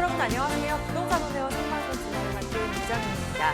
여러분 안녕하세요. 부동산 오네오 생방송 진행을 맡은 이정입니다.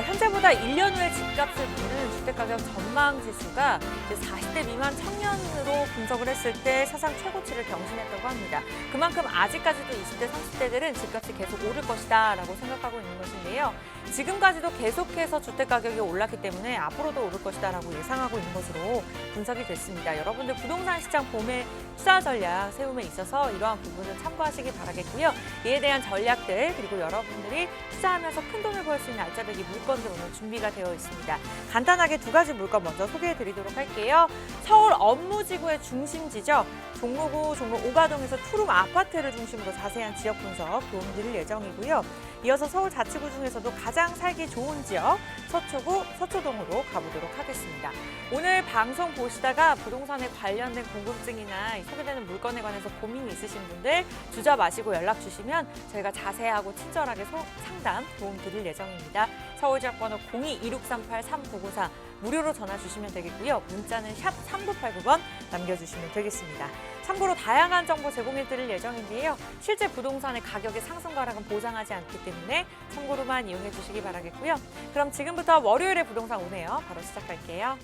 현재보다 1년 후에 집값을 보는 주택가격 전망지수가 40대 미만 청년으로 분석을 했을 때 사상 최고치를 경신했다고 합니다. 그만큼 아직까지도 20대, 30대들은 집값이 계속 오를 것이다 라고 생각하고 있는 것인데요. 지금까지도 계속해서 주택가격이 올랐기 때문에 앞으로도 오를 것이다 라고 예상하고 있는 것으로 분석이 됐습니다. 여러분들 부동산 시장 봄에 투자 전략 세움에 있어서 이러한 부분을 참고하시기 바라겠고요. 이에 대한 전략들 그리고 여러분들이 투자하면서 큰 돈을 벌 수 있는 알짜배기 물건들 오늘 준비가 되어 있습니다. 간단하게 두 가지 물건 먼저 소개해드리도록 할게요. 서울 업무지구의 중심지죠. 종로구 종로 오가동에서 투룸 아파트를 중심으로 자세한 지역 분석 도움드릴 예정이고요. 이어서 서울 자치구 중에서도 가장 살기 좋은 지역 서초구 서초동으로 가보도록 하겠습니다. 오늘 방송 보시다가 부동산에 관련된 궁금증이나 소개되는 물건에 관해서 고민이 있으신 분들 주저 마시고 연락 주시면 저희가 자세하고 친절하게 상담 도움 드릴 예정입니다. 서울지역번호 02-2638-3994 무료로 전화 주시면 되겠고요. 문자는 샵 3989번 남겨주시면 되겠습니다. 참고로 다양한 정보 제공해 드릴 예정인데요. 실제 부동산의 가격의 상승 하락은 보장하지 않기 때문에 참고로만 이용해 주시기 바라겠고요. 그럼 지금부터 월요일에 부동산 오네요. 바로 시작할게요.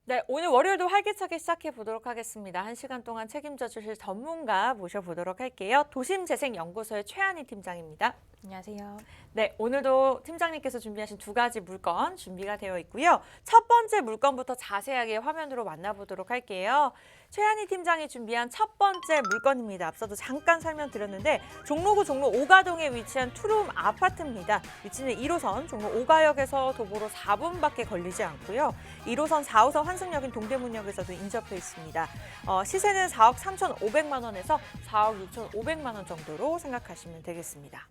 네, 오늘 월요일도 활기차게 시작해 보도록 하겠습니다. 1시간 동안 책임져 주실 전문가 모셔보도록 할게요. 도심재생연구소의 최한희 팀장입니다. 안녕하세요. 네, 오늘도 팀장님께서 준비하신 두 가지 물건 준비가 되어 있고요. 첫 번째 물건부터 자세하게 화면으로 만나보도록 할게요. 최한희 팀장이 준비한 첫 번째 물건입니다. 앞서도 잠깐 설명드렸는데 종로구 종로 오가동에 위치한 투룸 아파트입니다. 위치는 1호선 종로 오가역에서 도보로 4분밖에 걸리지 않고요. 1호선 4호선 환승역인 동대문역에서도 인접해 있습니다. 시세는 4억 3,500만 원에서 4억 6,500만 원 정도로 생각하시면 되겠습니다.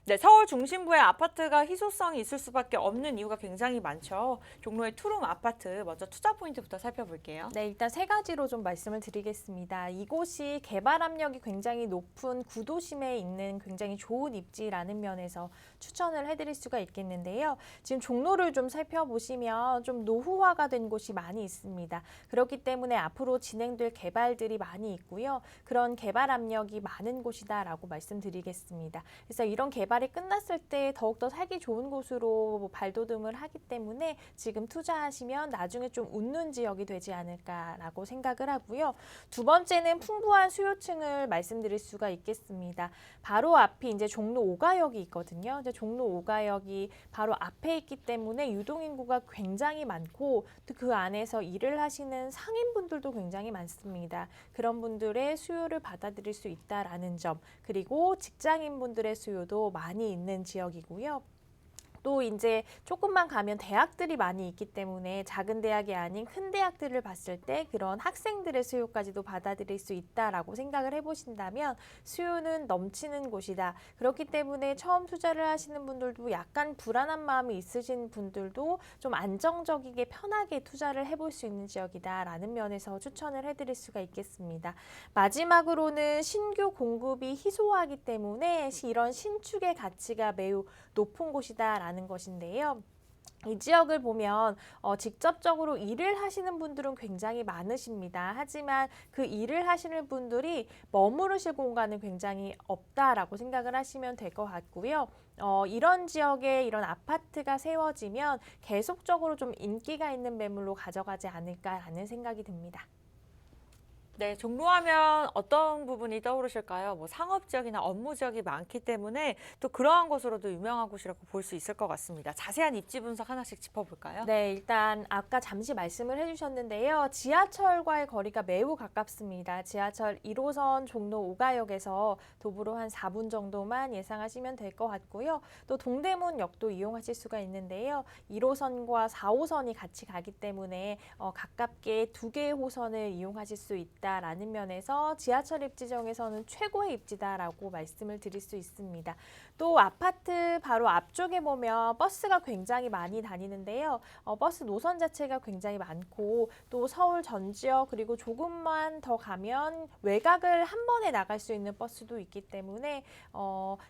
네, 서울 중심부의 아파트가 희소성이 있을 수밖에 없는 이유가 굉장히 많죠. 종로의 투룸 아파트 먼저 투자 포인트부터 살펴볼게요. 네, 일단 세 가지로 좀 말씀을 드리겠습니다. 이곳이 개발 압력이 굉장히 높은 구도심에 있는 굉장히 좋은 입지라는 면에서 추천을 해드릴 수가 있겠는데요. 지금 종로를 좀 살펴보시면 좀 노후화가 된 곳이 많이 있습니다. 그렇기 때문에 앞으로 진행될 개발들이 많이 있고요. 그런 개발 압력이 많은 곳이다라고 말씀드리겠습니다. 그래서 이런 개발이 끝났을 때 더욱더 살기 좋은 곳으로 발돋움을 하기 때문에 지금 투자하시면 나중에 좀 웃는 지역이 되지 않을까라고 생각을 하고요. 두 번째는 풍부한 수요층을 말씀드릴 수가 있겠습니다. 바로 앞이 이제 종로 오가역이 있거든요. 이제 종로 오가역이 바로 앞에 있기 때문에 유동인구가 굉장히 많고 또 그 안에서 일을 하시는 상인분들도 굉장히 많습니다. 그런 분들의 수요를 받아들일 수 있다라는 점, 그리고 직장인분들의 수요도 많이 있는 지역이고요. 또 이제 조금만 가면 대학들이 많이 있기 때문에 작은 대학이 아닌 큰 대학들을 봤을 때 그런 학생들의 수요까지도 받아들일 수 있다라고 생각을 해보신다면 수요는 넘치는 곳이다. 그렇기 때문에 처음 투자를 하시는 분들도 약간 불안한 마음이 있으신 분들도 좀 안정적이게 편하게 투자를 해볼 수 있는 지역이다라는 면에서 추천을 해드릴 수가 있겠습니다. 마지막으로는 신규 공급이 희소하기 때문에 이런 신축의 가치가 매우 높은 곳이다라는 것인데요. 이 지역을 보면 직접적으로 일을 하시는 분들은 굉장히 많으십니다. 하지만 그 일을 하시는 분들이 머무르실 공간은 굉장히 없다라고 생각을 하시면 될 것 같고요. 이런 지역에 이런 아파트가 세워지면 계속적으로 좀 인기가 있는 매물로 가져가지 않을까라는 생각이 듭니다. 네, 종로하면 어떤 부분이 떠오르실까요? 뭐 상업지역이나 업무지역이 많기 때문에 또 그러한 곳으로도 유명한 곳이라고 볼 수 있을 것 같습니다. 자세한 입지 분석 하나씩 짚어볼까요? 네, 일단 아까 잠시 말씀을 해주셨는데요. 지하철과의 거리가 매우 가깝습니다. 지하철 1호선 종로 오가역에서 도보로 한 4분 정도만 예상하시면 될 것 같고요. 또 동대문역도 이용하실 수가 있는데요. 1호선과 4호선이 같이 가기 때문에 가깝게 두 개의 호선을 이용하실 수 있다. 있다라는 면에서 지하철 입지정에서는 최고의 입지다라고 말씀을 드릴 수 있습니다. 또 아파트 바로 앞쪽에 보면 버스가 굉장히 많이 다니는데요. 버스 노선 자체가 굉장히 많고 또 서울 전 지역 그리고 조금만 더 가면 외곽을 한 번에 나갈 수 있는 버스도 있기 때문에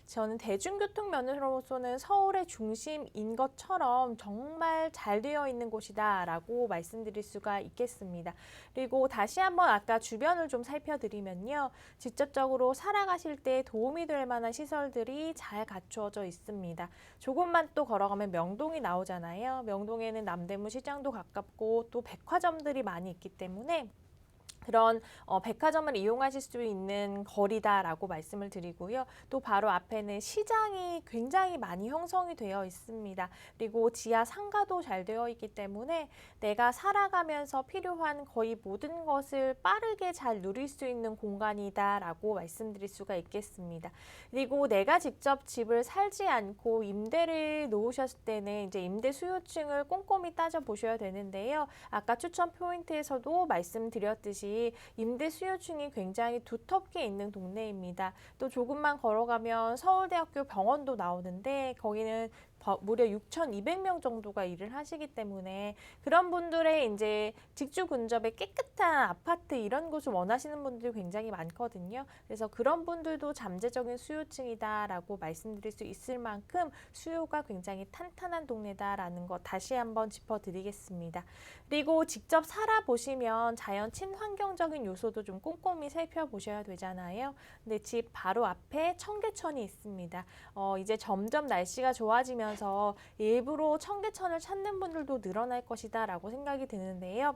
저는 대중교통 면으로서는 서울의 중심인 것처럼 정말 잘 되어 있는 곳이다라고 말씀드릴 수가 있겠습니다. 그리고 다시 한번 아까 주변을 좀 살펴드리면요. 직접적으로 살아가실 때 도움이 될 만한 시설들이 잘 갖추어져 있습니다. 조금만 또 걸어가면 명동이 나오잖아요. 명동에는 남대문 시장도 가깝고 또 백화점들이 많이 있기 때문에 그런 백화점을 이용하실 수 있는 거리다라고 말씀을 드리고요. 또 바로 앞에는 시장이 굉장히 많이 형성이 되어 있습니다. 그리고 지하 상가도 잘 되어 있기 때문에 내가 살아가면서 필요한 거의 모든 것을 빠르게 잘 누릴 수 있는 공간이다라고 말씀드릴 수가 있겠습니다. 그리고 내가 직접 집을 살지 않고 임대를 놓으셨을 때는 이제 임대 수요층을 꼼꼼히 따져 보셔야 되는데요. 아까 추천 포인트에서도 말씀드렸듯이 임대 수요층이 굉장히 두텁게 있는 동네입니다. 또 조금만 걸어가면 서울대학교 병원도 나오는데 거기는 무려 6,200명 정도가 일을 하시기 때문에 그런 분들의 이제 직주 근접에 깨끗한 아파트 이런 곳을 원하시는 분들이 굉장히 많거든요. 그래서 그런 분들도 잠재적인 수요층이다라고 말씀드릴 수 있을 만큼 수요가 굉장히 탄탄한 동네다라는 거 다시 한번 짚어드리겠습니다. 그리고 직접 살아보시면 자연 친환경적인 요소도 좀 꼼꼼히 살펴보셔야 되잖아요. 근데 집 바로 앞에 청계천이 있습니다. 이제 점점 날씨가 좋아지면서 일부러 청계천을 찾는 분들도 늘어날 것이다 라고 생각이 드는데요.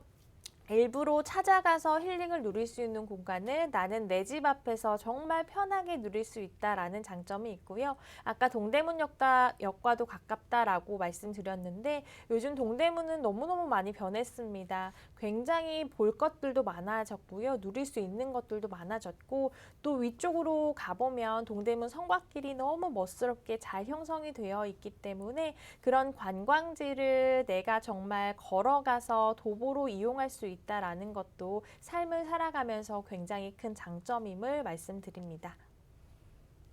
일부러 찾아가서 힐링을 누릴 수 있는 공간을 나는 내 집 앞에서 정말 편하게 누릴 수 있다라는 장점이 있고요. 아까 동대문역과도 가깝다라고 말씀드렸는데 요즘 동대문은 너무너무 많이 변했습니다. 굉장히 볼 것들도 많아졌고요. 누릴 수 있는 것들도 많아졌고 또 위쪽으로 가보면 동대문 성곽길이 너무 멋스럽게 잘 형성이 되어 있기 때문에 그런 관광지를 내가 정말 걸어가서 도보로 이용할 수 있다라는 것도 삶을 살아가면서 굉장히 큰 장점임을 말씀드립니다.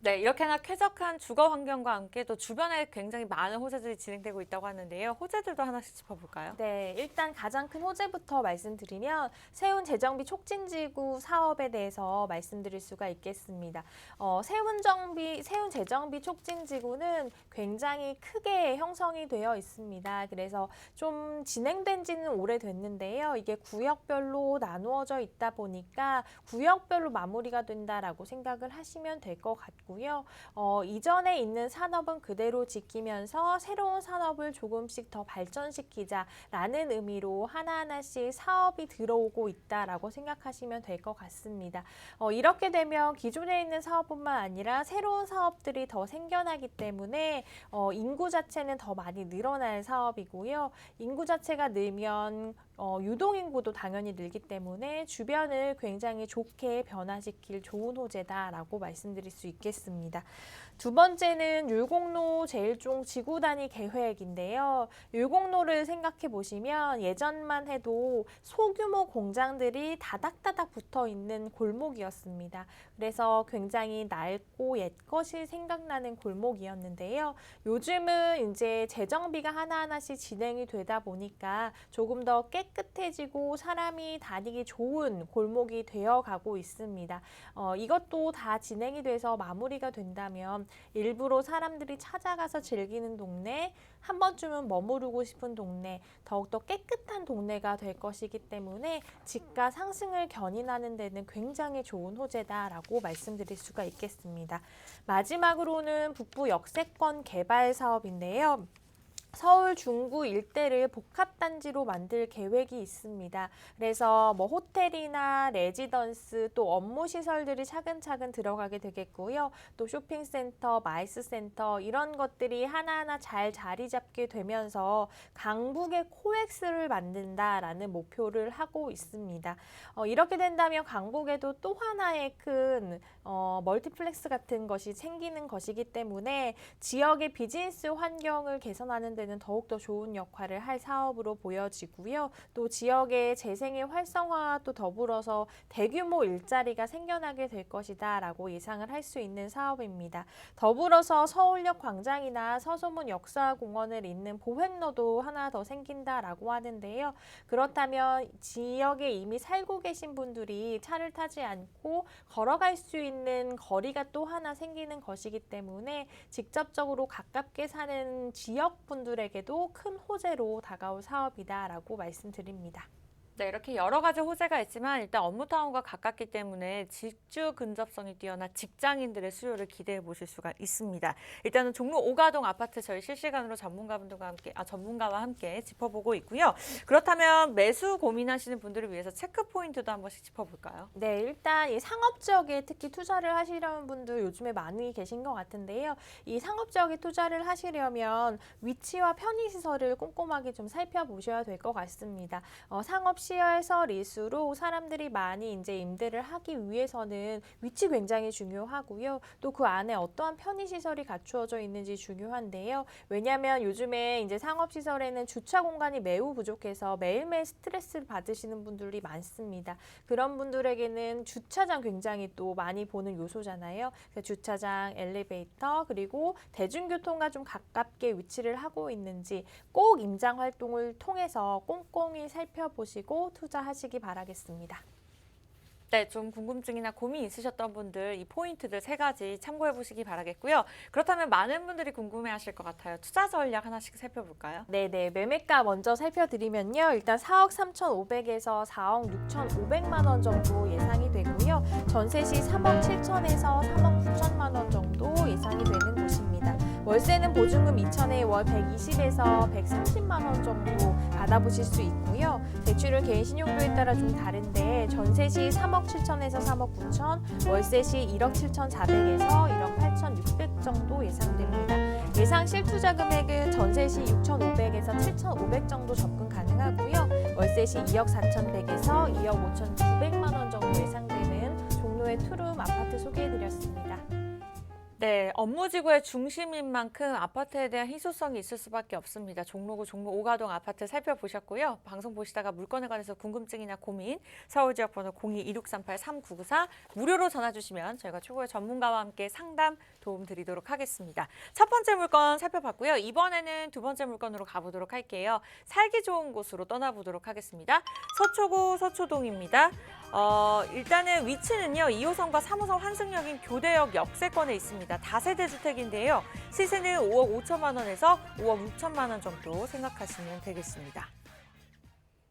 네, 이렇게나 쾌적한 주거 환경과 함께 또 주변에 굉장히 많은 호재들이 진행되고 있다고 하는데요. 호재들도 하나씩 짚어볼까요? 네, 일단 가장 큰 호재부터 말씀드리면 세운 재정비 촉진지구 사업에 대해서 말씀드릴 수가 있겠습니다. 세운 재정비 촉진지구는 굉장히 크게 형성이 되어 있습니다. 그래서 좀 진행된 지는 오래됐는데요. 이게 구역별로 나누어져 있다 보니까 구역별로 마무리가 된다라고 생각을 하시면 될 것 같고 이전에 있는 산업은 그대로 지키면서 새로운 산업을 조금씩 더 발전시키자라는 의미로 하나하나씩 사업이 들어오고 있다라고 생각하시면 될 것 같습니다. 이렇게 되면 기존에 있는 사업뿐만 아니라 새로운 사업들이 더 생겨나기 때문에 인구 자체는 더 많이 늘어날 사업이고요. 인구 자체가 늘면 유동인구도 당연히 늘기 때문에 주변을 굉장히 좋게 변화시킬 좋은 호재다라고 말씀드릴 수 있겠습니다. 두 번째는 율곡로 제1종 지구 단위 계획인데요. 율곡로를 생각해 보시면 예전만 해도 소규모 공장들이 다닥다닥 붙어 있는 골목이었습니다. 그래서 굉장히 낡고 옛것이 생각나는 골목이었는데요. 요즘은 이제 재정비가 하나하나씩 진행이 되다 보니까 조금 더 깨끗해지고 사람이 다니기 좋은 골목이 되어가고 있습니다. 이것도 다 진행이 돼서 마무리가 된다면 일부러 사람들이 찾아가서 즐기는 동네, 한 번쯤은 머무르고 싶은 동네, 더욱더 깨끗한 동네가 될 것이기 때문에 집가 상승을 견인하는 데는 굉장히 좋은 호재다라고 말씀드릴 수가 있겠습니다. 마지막으로는 북부 역세권 개발 사업인데요. 서울 중구 일대를 복합단지로 만들 계획이 있습니다. 그래서 뭐 호텔이나 레지던스 또 업무 시설들이 차근차근 들어가게 되겠고요. 또 쇼핑센터, 마이스센터 이런 것들이 하나하나 잘 자리 잡게 되면서 강북의 코엑스를 만든다라는 목표를 하고 있습니다. 이렇게 된다면 강북에도 또 하나의 큰 멀티플렉스 같은 것이 생기는 것이기 때문에 지역의 비즈니스 환경을 개선하는 데 데는 더욱더 좋은 역할을 할 사업으로 보여지고요. 또 지역의 재생의 활성화와 또 더불어서 대규모 일자리가 생겨나게 될 것이다 라고 예상을 할 수 있는 사업입니다. 더불어서 서울역 광장이나 서소문 역사공원을 잇는 보행로도 하나 더 생긴다라고 하는데요. 그렇다면 지역에 이미 살고 계신 분들이 차를 타지 않고 걸어갈 수 있는 거리가 또 하나 생기는 것이기 때문에 직접적으로 가깝게 사는 지역 분들에게도 큰 호재로 다가올 사업이다라고 말씀드립니다. 네, 이렇게 여러 가지 호재가 있지만 일단 업무타운과 가깝기 때문에 직주 근접성이 뛰어난 직장인들의 수요를 기대해 보실 수가 있습니다. 일단은 종로 오가동 아파트 저희 실시간으로 전문가와 함께 짚어보고 있고요. 그렇다면 매수 고민하시는 분들을 위해서 체크 포인트도 한 번씩 짚어볼까요? 네, 일단 이 상업 지역에 특히 투자를 하시려는 분들 요즘에 많이 계신 것 같은데요. 이 상업 지역에 투자를 하시려면 위치와 편의시설을 꼼꼼하게 좀 살펴보셔야 될 것 같습니다. 상업 시설 일수로 사람들이 많이 이제 임대를 하기 위해서는 위치 굉장히 중요하고요. 또 그 안에 어떠한 편의시설이 갖추어져 있는지 중요한데요. 왜냐하면 요즘에 이제 상업시설에는 주차 공간이 매우 부족해서 매일매일 스트레스를 받으시는 분들이 많습니다. 그런 분들에게는 주차장 굉장히 또 많이 보는 요소잖아요. 주차장, 엘리베이터, 그리고 대중교통과 좀 가깝게 위치를 하고 있는지 꼭 임장 활동을 통해서 꼼꼼히 살펴보시고 투자하시기 바라겠습니다. 네, 좀 궁금증이나 고민 있으셨던 분들 이 포인트들 3가지 참고해 보시기 바라겠고요. 그렇다면 많은 분들이 궁금해 하실 것 같아요. 투자 전략 하나씩 살펴볼까요? 네네, 매매가 먼저 살펴드리면요. 일단 4억 3,500에서 4억 6,500만 원 정도 예상이 되고요. 전세 시 3억 7천에서 3억 9천만 원 정도 예상이 되는 곳입니다. 월세는 보증금 2천에 월 120에서 130만 원 정도 받아보실 수 있고요. 대출은 개인 신용도에 따라 좀 다른데 전세 시 3억 7천에서 3억 9천, 월세 시 1억 7,400에서 1억 8,600 정도 예상됩니다. 예상 실투자 금액은 전세 시 6,500에서 7,500 정도 접근 가능하고요. 월세 시 2억 4,100에서 2억 5,900만 원 정도 예상되는 종로의 투룸 아파트 소개해드렸습니다. 네, 업무지구의 중심인 만큼 아파트에 대한 희소성이 있을 수밖에 없습니다. 종로구 종로 오가동 아파트 살펴보셨고요. 방송 보시다가 물건에 관해서 궁금증이나 고민, 서울지역번호 02-2638-3994 무료로 전화 주시면 저희가 최고의 전문가와 함께 상담 도움 드리도록 하겠습니다. 첫 번째 물건 살펴봤고요. 이번에는 두 번째 물건으로 가보도록 할게요. 살기 좋은 곳으로 떠나보도록 하겠습니다. 서초구 서초동입니다. 일단은 위치는요. 2호선과 3호선 환승역인 교대역 역세권에 있습니다. 다세대 주택인데요. 시세는 5억 5천만 원에서 5억 6천만 원 정도 생각하시면 되겠습니다.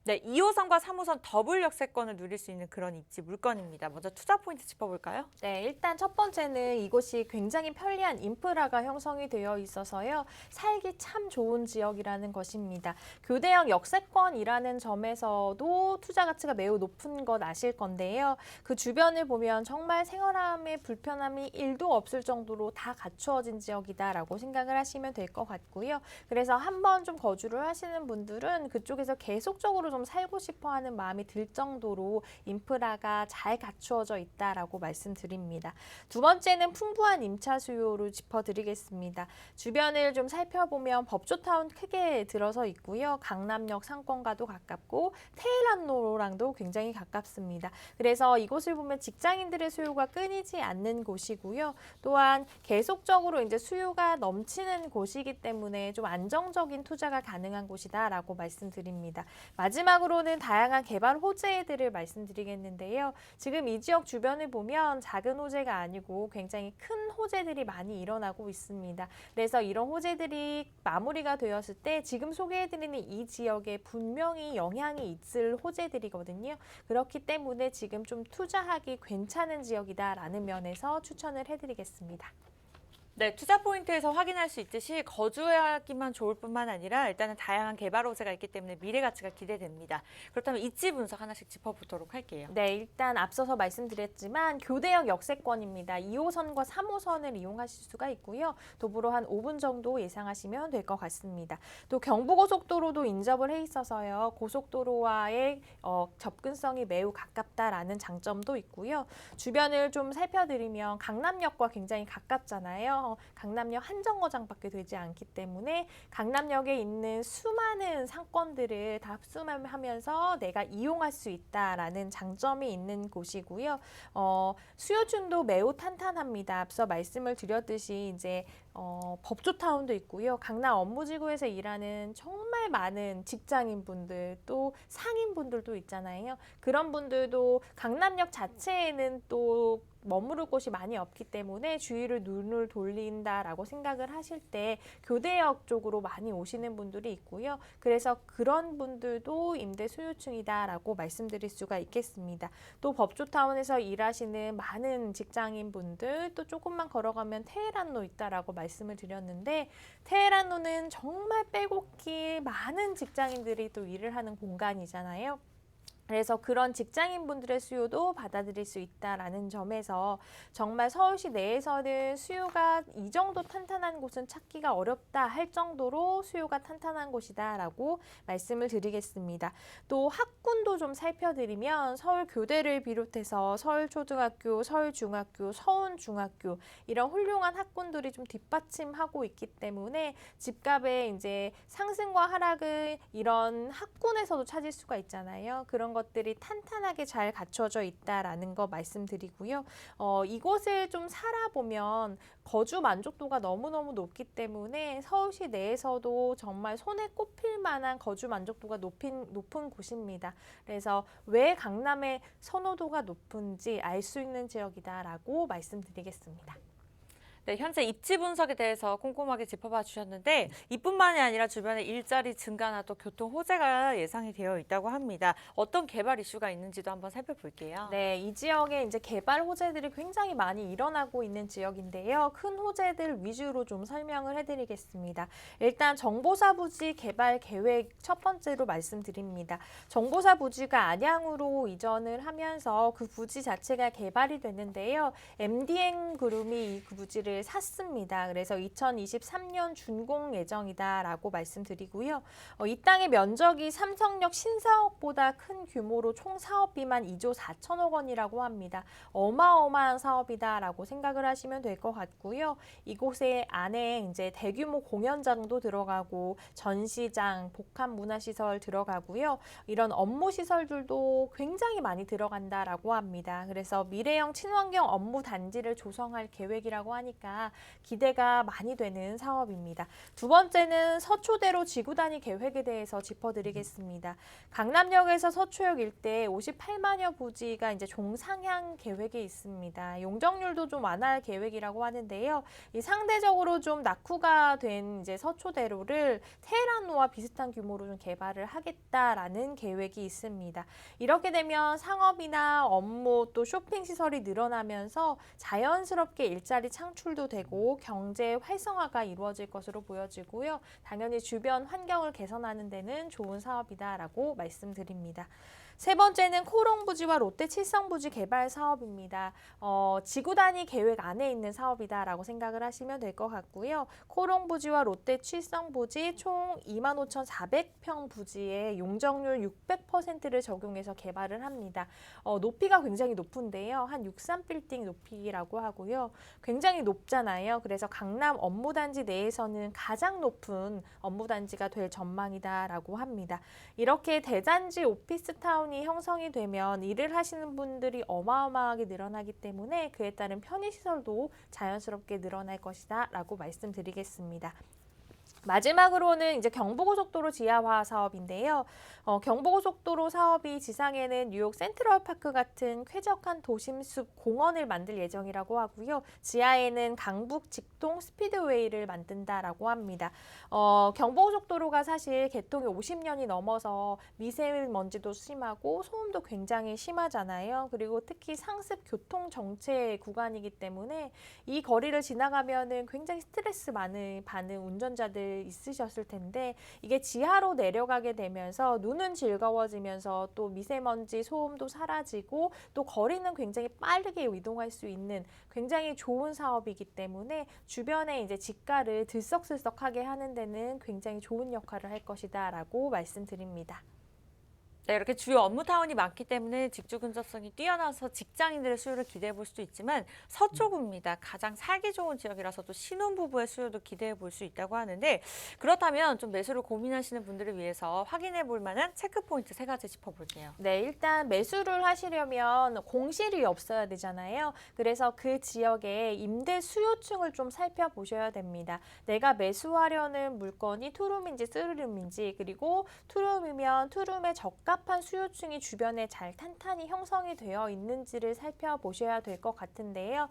네, 2호선과 3호선 더블 역세권을 누릴 수 있는 그런 입지 물건입니다. 먼저 투자 포인트 짚어볼까요? 네, 일단 첫 번째는 이곳이 굉장히 편리한 인프라가 형성이 되어 있어서요. 살기 참 좋은 지역이라는 것입니다. 교대역 역세권이라는 점에서도 투자 가치가 매우 높은 것 아실 건데요. 그 주변을 보면 정말 생활함의 불편함이 1도 없을 정도로 다 갖추어진 지역이다라고 생각을 하시면 될 것 같고요. 그래서 한번 좀 거주를 하시는 분들은 그쪽에서 계속적으로 좀 살고 싶어 하는 마음이 들 정도로 인프라가 잘 갖추어져 있다라고 말씀드립니다. 두 번째는 풍부한 임차 수요를 짚어드리겠습니다. 주변을 좀 살펴보면 법조타운 크게 들어서 있고요. 강남역 상권과도 가깝고 테일한로랑도 굉장히 가깝습니다. 그래서 이곳을 보면 직장인들의 수요가 끊이지 않는 곳이고요. 또한 계속적으로 이제 수요가 넘치는 곳이기 때문에 좀 안정적인 투자가 가능한 곳이다라고 말씀드립니다. 마지막으로는 다양한 개발 호재들을 말씀드리겠는데요. 지금 이 지역 주변을 보면 작은 호재가 아니고 굉장히 큰 호재들이 많이 일어나고 있습니다. 그래서 이런 호재들이 마무리가 되었을 때 지금 소개해드리는 이 지역에 분명히 영향이 있을 호재들이거든요. 그렇기 때문에 지금 좀 투자하기 괜찮은 지역이다라는 면에서 추천을 해드리겠습니다. 네, 투자 포인트에서 확인할 수 있듯이 거주하기만 좋을 뿐만 아니라 일단은 다양한 개발 호재가 있기 때문에 미래 가치가 기대됩니다. 그렇다면 입지 분석 하나씩 짚어보도록 할게요. 네, 일단 앞서서 말씀드렸지만 교대역 역세권입니다. 2호선과 3호선을 이용하실 수가 있고요. 도보로 한 5분 정도 예상하시면 될 것 같습니다. 또 경부고속도로도 인접을 해 있어서요. 고속도로와의 접근성이 매우 가깝다라는 장점도 있고요. 주변을 좀 살펴드리면 강남역과 굉장히 가깝잖아요. 있고요. 강남역 한정거장밖에 되지 않기 때문에 강남역에 있는 수많은 상권들을 다 흡수하면서 내가 이용할 수 있다라는 장점이 있는 곳이고요. 수요층도 매우 탄탄합니다. 앞서 말씀을 드렸듯이 이제 법조타운도 있고요. 강남 업무지구에서 일하는 정말 많은 직장인분들 또 상인분들도 있잖아요. 그런 분들도 강남역 자체에는 또 머무를 곳이 많이 없기 때문에 주위를 눈을 돌린다라고 생각을 하실 때 교대역 쪽으로 많이 오시는 분들이 있고요. 그래서 그런 분들도 임대 수요층이다라고 말씀드릴 수가 있겠습니다. 또 법조타운에서 일하시는 많은 직장인분들 또 조금만 걸어가면 테헤란로 있다라고 말씀을 드렸는데 테헤란로는 정말 빼곡히 많은 직장인들이 또 일을 하는 공간이잖아요. 그래서 그런 직장인분들의 수요도 받아들일 수 있다라는 점에서 정말 서울시 내에서는 수요가 이 정도 탄탄한 곳은 찾기가 어렵다 할 정도로 수요가 탄탄한 곳이다라고 말씀을 드리겠습니다. 또 학군도 좀 살펴드리면 서울교대를 비롯해서 서울초등학교, 서울중학교, 서운중학교 이런 훌륭한 학군들이 좀 뒷받침하고 있기 때문에 집값의 이제 상승과 하락을 이런 학군에서도 찾을 수가 있잖아요. 그런 것들이 탄탄하게 잘 갖춰져 있다라는 거 말씀드리고요. 이곳을 좀 살아보면 거주 만족도가 너무너무 높기 때문에 서울시 내에서도 정말 손에 꼽힐 만한 거주 만족도가 높은 곳입니다. 그래서 왜 강남의 선호도가 높은지 알 수 있는 지역이다라고 말씀드리겠습니다. 네, 현재 입지 분석에 대해서 꼼꼼하게 짚어봐 주셨는데 이뿐만이 아니라 주변에 일자리 증가나 또 교통 호재가 예상이 되어 있다고 합니다. 어떤 개발 이슈가 있는지도 한번 살펴볼게요. 네, 이 지역에 이제 개발 호재들이 굉장히 많이 일어나고 있는 지역인데요. 큰 호재들 위주로 좀 설명을 해드리겠습니다. 일단 정보사 부지 개발 계획 첫 번째로 말씀드립니다. 정보사 부지가 안양으로 이전을 하면서 그 부지 자체가 개발이 됐는데요. MDN 그룹이 이 부지를 샀습니다. 그래서 2023년 준공 예정이다라고 말씀드리고요. 이 땅의 면적이 삼성역 신사옥보다 큰 규모로 총 사업비만 2조 4천억 원이라고 합니다. 어마어마한 사업이다라고 생각을 하시면 될 것 같고요. 이곳에 안에 이제 대규모 공연장도 들어가고 전시장, 복합문화시설 들어가고요. 이런 업무시설들도 굉장히 많이 들어간다라고 합니다. 그래서 미래형 친환경 업무 단지를 조성할 계획이라고 하니까 기대가 많이 되는 사업입니다. 두 번째는 서초대로 지구단위 계획에 대해서 짚어드리겠습니다. 강남역에서 서초역 일대 58만여 부지가 이제 종상향 계획에 있습니다. 용적률도 좀 완화할 계획이라고 하는데요. 이 상대적으로 좀 낙후가 된 이제 서초대로를 테헤란로와 비슷한 규모로 좀 개발을 하겠다라는 계획이 있습니다. 이렇게 되면 상업이나 업무 또 쇼핑 시설이 늘어나면서 자연스럽게 일자리 창출도 되고 경제 활성화가 이루어질 것으로 보여지고요. 당연히 주변 환경을 개선하는 데는 좋은 사업이다라고 말씀드립니다. 세 번째는 코롱부지와 롯데 칠성부지 개발 사업입니다. 지구 단위 계획 안에 있는 사업이다라고 생각을 하시면 될 것 같고요. 코롱부지와 롯데 칠성부지 총 25,400평 부지에 용적률 600%를 적용해서 개발을 합니다. 높이가 굉장히 높은데요. 한 63빌딩 높이라고 하고요. 굉장히 높잖아요. 그래서 강남 업무단지 내에서는 가장 높은 업무단지가 될 전망이다라고 합니다. 이렇게 대단지 오피스타운이 형성이 되면 일을 하시는 분들이 어마어마하게 늘어나기 때문에 그에 따른 편의시설도 자연스럽게 늘어날 것이다 라고 말씀드리겠습니다. 마지막으로는 이제 경부고속도로 지하화 사업인데요. 경부고속도로 사업이 지상에는 뉴욕 센트럴파크 같은 쾌적한 도심숲 공원을 만들 예정이라고 하고요. 지하에는 강북 직동 스피드웨이를 만든다라고 합니다. 경부고속도로가 사실 개통이 50년이 넘어서 미세먼지도 심하고 소음도 굉장히 심하잖아요. 그리고 특히 상습 교통 정체 구간이기 때문에 이 거리를 지나가면은 굉장히 스트레스 많은 받는 운전자들 있으셨을 텐데 이게 지하로 내려가게 되면서 눈은 즐거워지면서 또 미세먼지 소음도 사라지고 또 거리는 굉장히 빠르게 이동할 수 있는 굉장히 좋은 사업이기 때문에 주변에 이제 집가를 들썩들썩하게 하는 데는 굉장히 좋은 역할을 할 것이다라고 말씀드립니다. 네, 이렇게 주요 업무 타운이 많기 때문에 직주 근접성이 뛰어나서 직장인들의 수요를 기대해 볼 수도 있지만 서초구입니다. 가장 살기 좋은 지역이라서 또 신혼부부의 수요도 기대해 볼 수 있다고 하는데 그렇다면 좀 매수를 고민하시는 분들을 위해서 확인해 볼 만한 체크포인트 3가지 짚어볼게요. 네, 일단 매수를 하시려면 공실이 없어야 되잖아요. 그래서 그 지역의 임대 수요층을 좀 살펴보셔야 됩니다. 내가 매수하려는 물건이 투룸인지 쓰리룸인지, 그리고 투룸이면 투룸의 적합한 수요층이 주변에 잘 탄탄히 형성이 되어 있는지를 살펴보셔야 될 것 같은데요.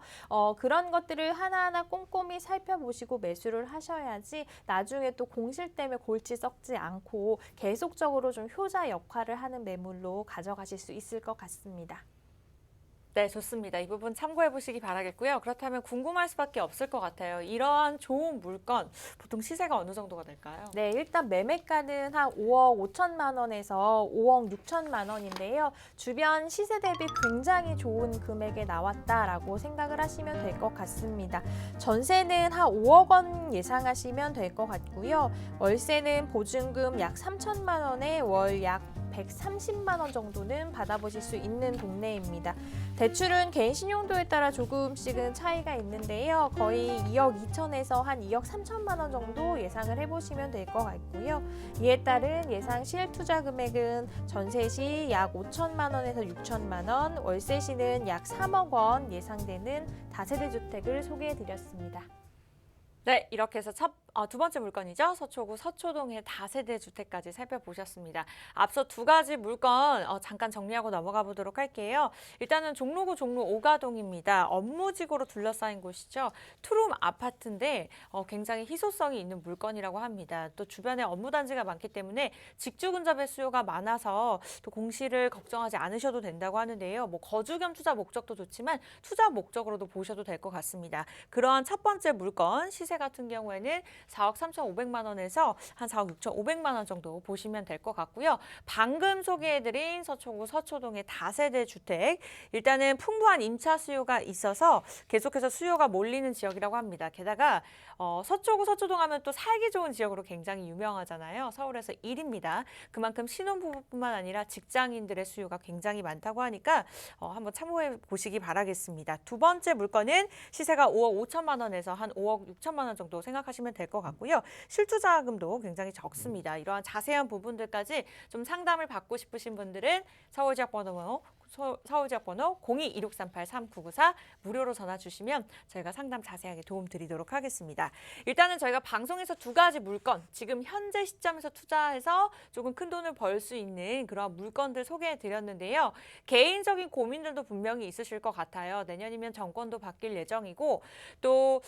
그런 것들을 하나하나 꼼꼼히 살펴보시고 매수를 하셔야지 나중에 또 공실 때문에 골치 썩지 않고 계속적으로 좀 효자 역할을 하는 매물로 가져가실 수 있을 것 같습니다. 네, 좋습니다. 이 부분 참고해 보시기 바라겠고요. 그렇다면 궁금할 수밖에 없을 것 같아요. 이러한 좋은 물건, 보통 시세가 어느 정도가 될까요? 네, 일단 매매가는 한 5억 5천만 원에서 5억 6천만 원인데요. 주변 시세 대비 굉장히 좋은 금액에 나왔다라고 생각을 하시면 될 것 같습니다. 전세는 한 5억 원 예상하시면 될 것 같고요. 월세는 보증금 약 3천만 원에 월 약 130만 원 정도는 받아보실 수 있는 동네입니다. 대출은 개인 신용도에 따라 조금씩은 차이가 있는데요. 거의 2억 2천에서 한 2억 3천만 원 정도 예상을 해보시면 될 것 같고요. 이에 따른 예상 실투자 금액은 전세 시 약 5천만 원에서 6천만 원, 월세 시는 약 3억 원 예상되는 다세대 주택을 소개해드렸습니다. 네, 이렇게 해서 두 번째 물건이죠. 서초구 서초동의 다세대 주택까지 살펴보셨습니다. 앞서 2가지 물건 잠깐 정리하고 넘어가 보도록 할게요. 일단은 종로구 종로 5가동입니다. 업무지구로 둘러싸인 곳이죠. 투룸 아파트인데 굉장히 희소성이 있는 물건이라고 합니다. 또 주변에 업무단지가 많기 때문에 직주 근접의 수요가 많아서 또 공시를 걱정하지 않으셔도 된다고 하는데요. 뭐 거주 겸 투자 목적도 좋지만 투자 목적으로도 보셔도 될 것 같습니다. 그러한 첫 번째 물건 시세 같은 경우에는 4억 3,500만 원에서 한 4억 6,500만 원 정도 보시면 될 것 같고요. 방금 소개해드린 서초구 서초동의 다세대 주택, 일단은 풍부한 임차 수요가 있어서 계속해서 수요가 몰리는 지역이라고 합니다. 게다가 서초구 서초동 하면 또 살기 좋은 지역으로 굉장히 유명하잖아요. 서울에서 1위입니다. 그만큼 신혼부부뿐만 아니라 직장인들의 수요가 굉장히 많다고 하니까 한번 참고해 보시기 바라겠습니다. 두 번째 물건은 시세가 5억 5천만 원에서 한 5억 6천만 원 정도 생각하시면 될 것 같고요. 실투자금도 굉장히 적습니다. 이러한 자세한 부분들까지 좀 상담을 받고 싶으신 분들은 서울지역번호 02-2638-3994 무료로 전화 주시면 저희가 상담 자세하게 도움 드리도록 하겠습니다. 일단은 저희가 방송에서 2가지 물건, 지금 현재 시점에서 투자해서 조금 큰 돈을 벌 수 있는 그런 물건들 소개해 드렸는데요. 개인적인 고민들도 분명히 있으실 것 같아요. 내년이면 정권도 바뀔 예정이고 또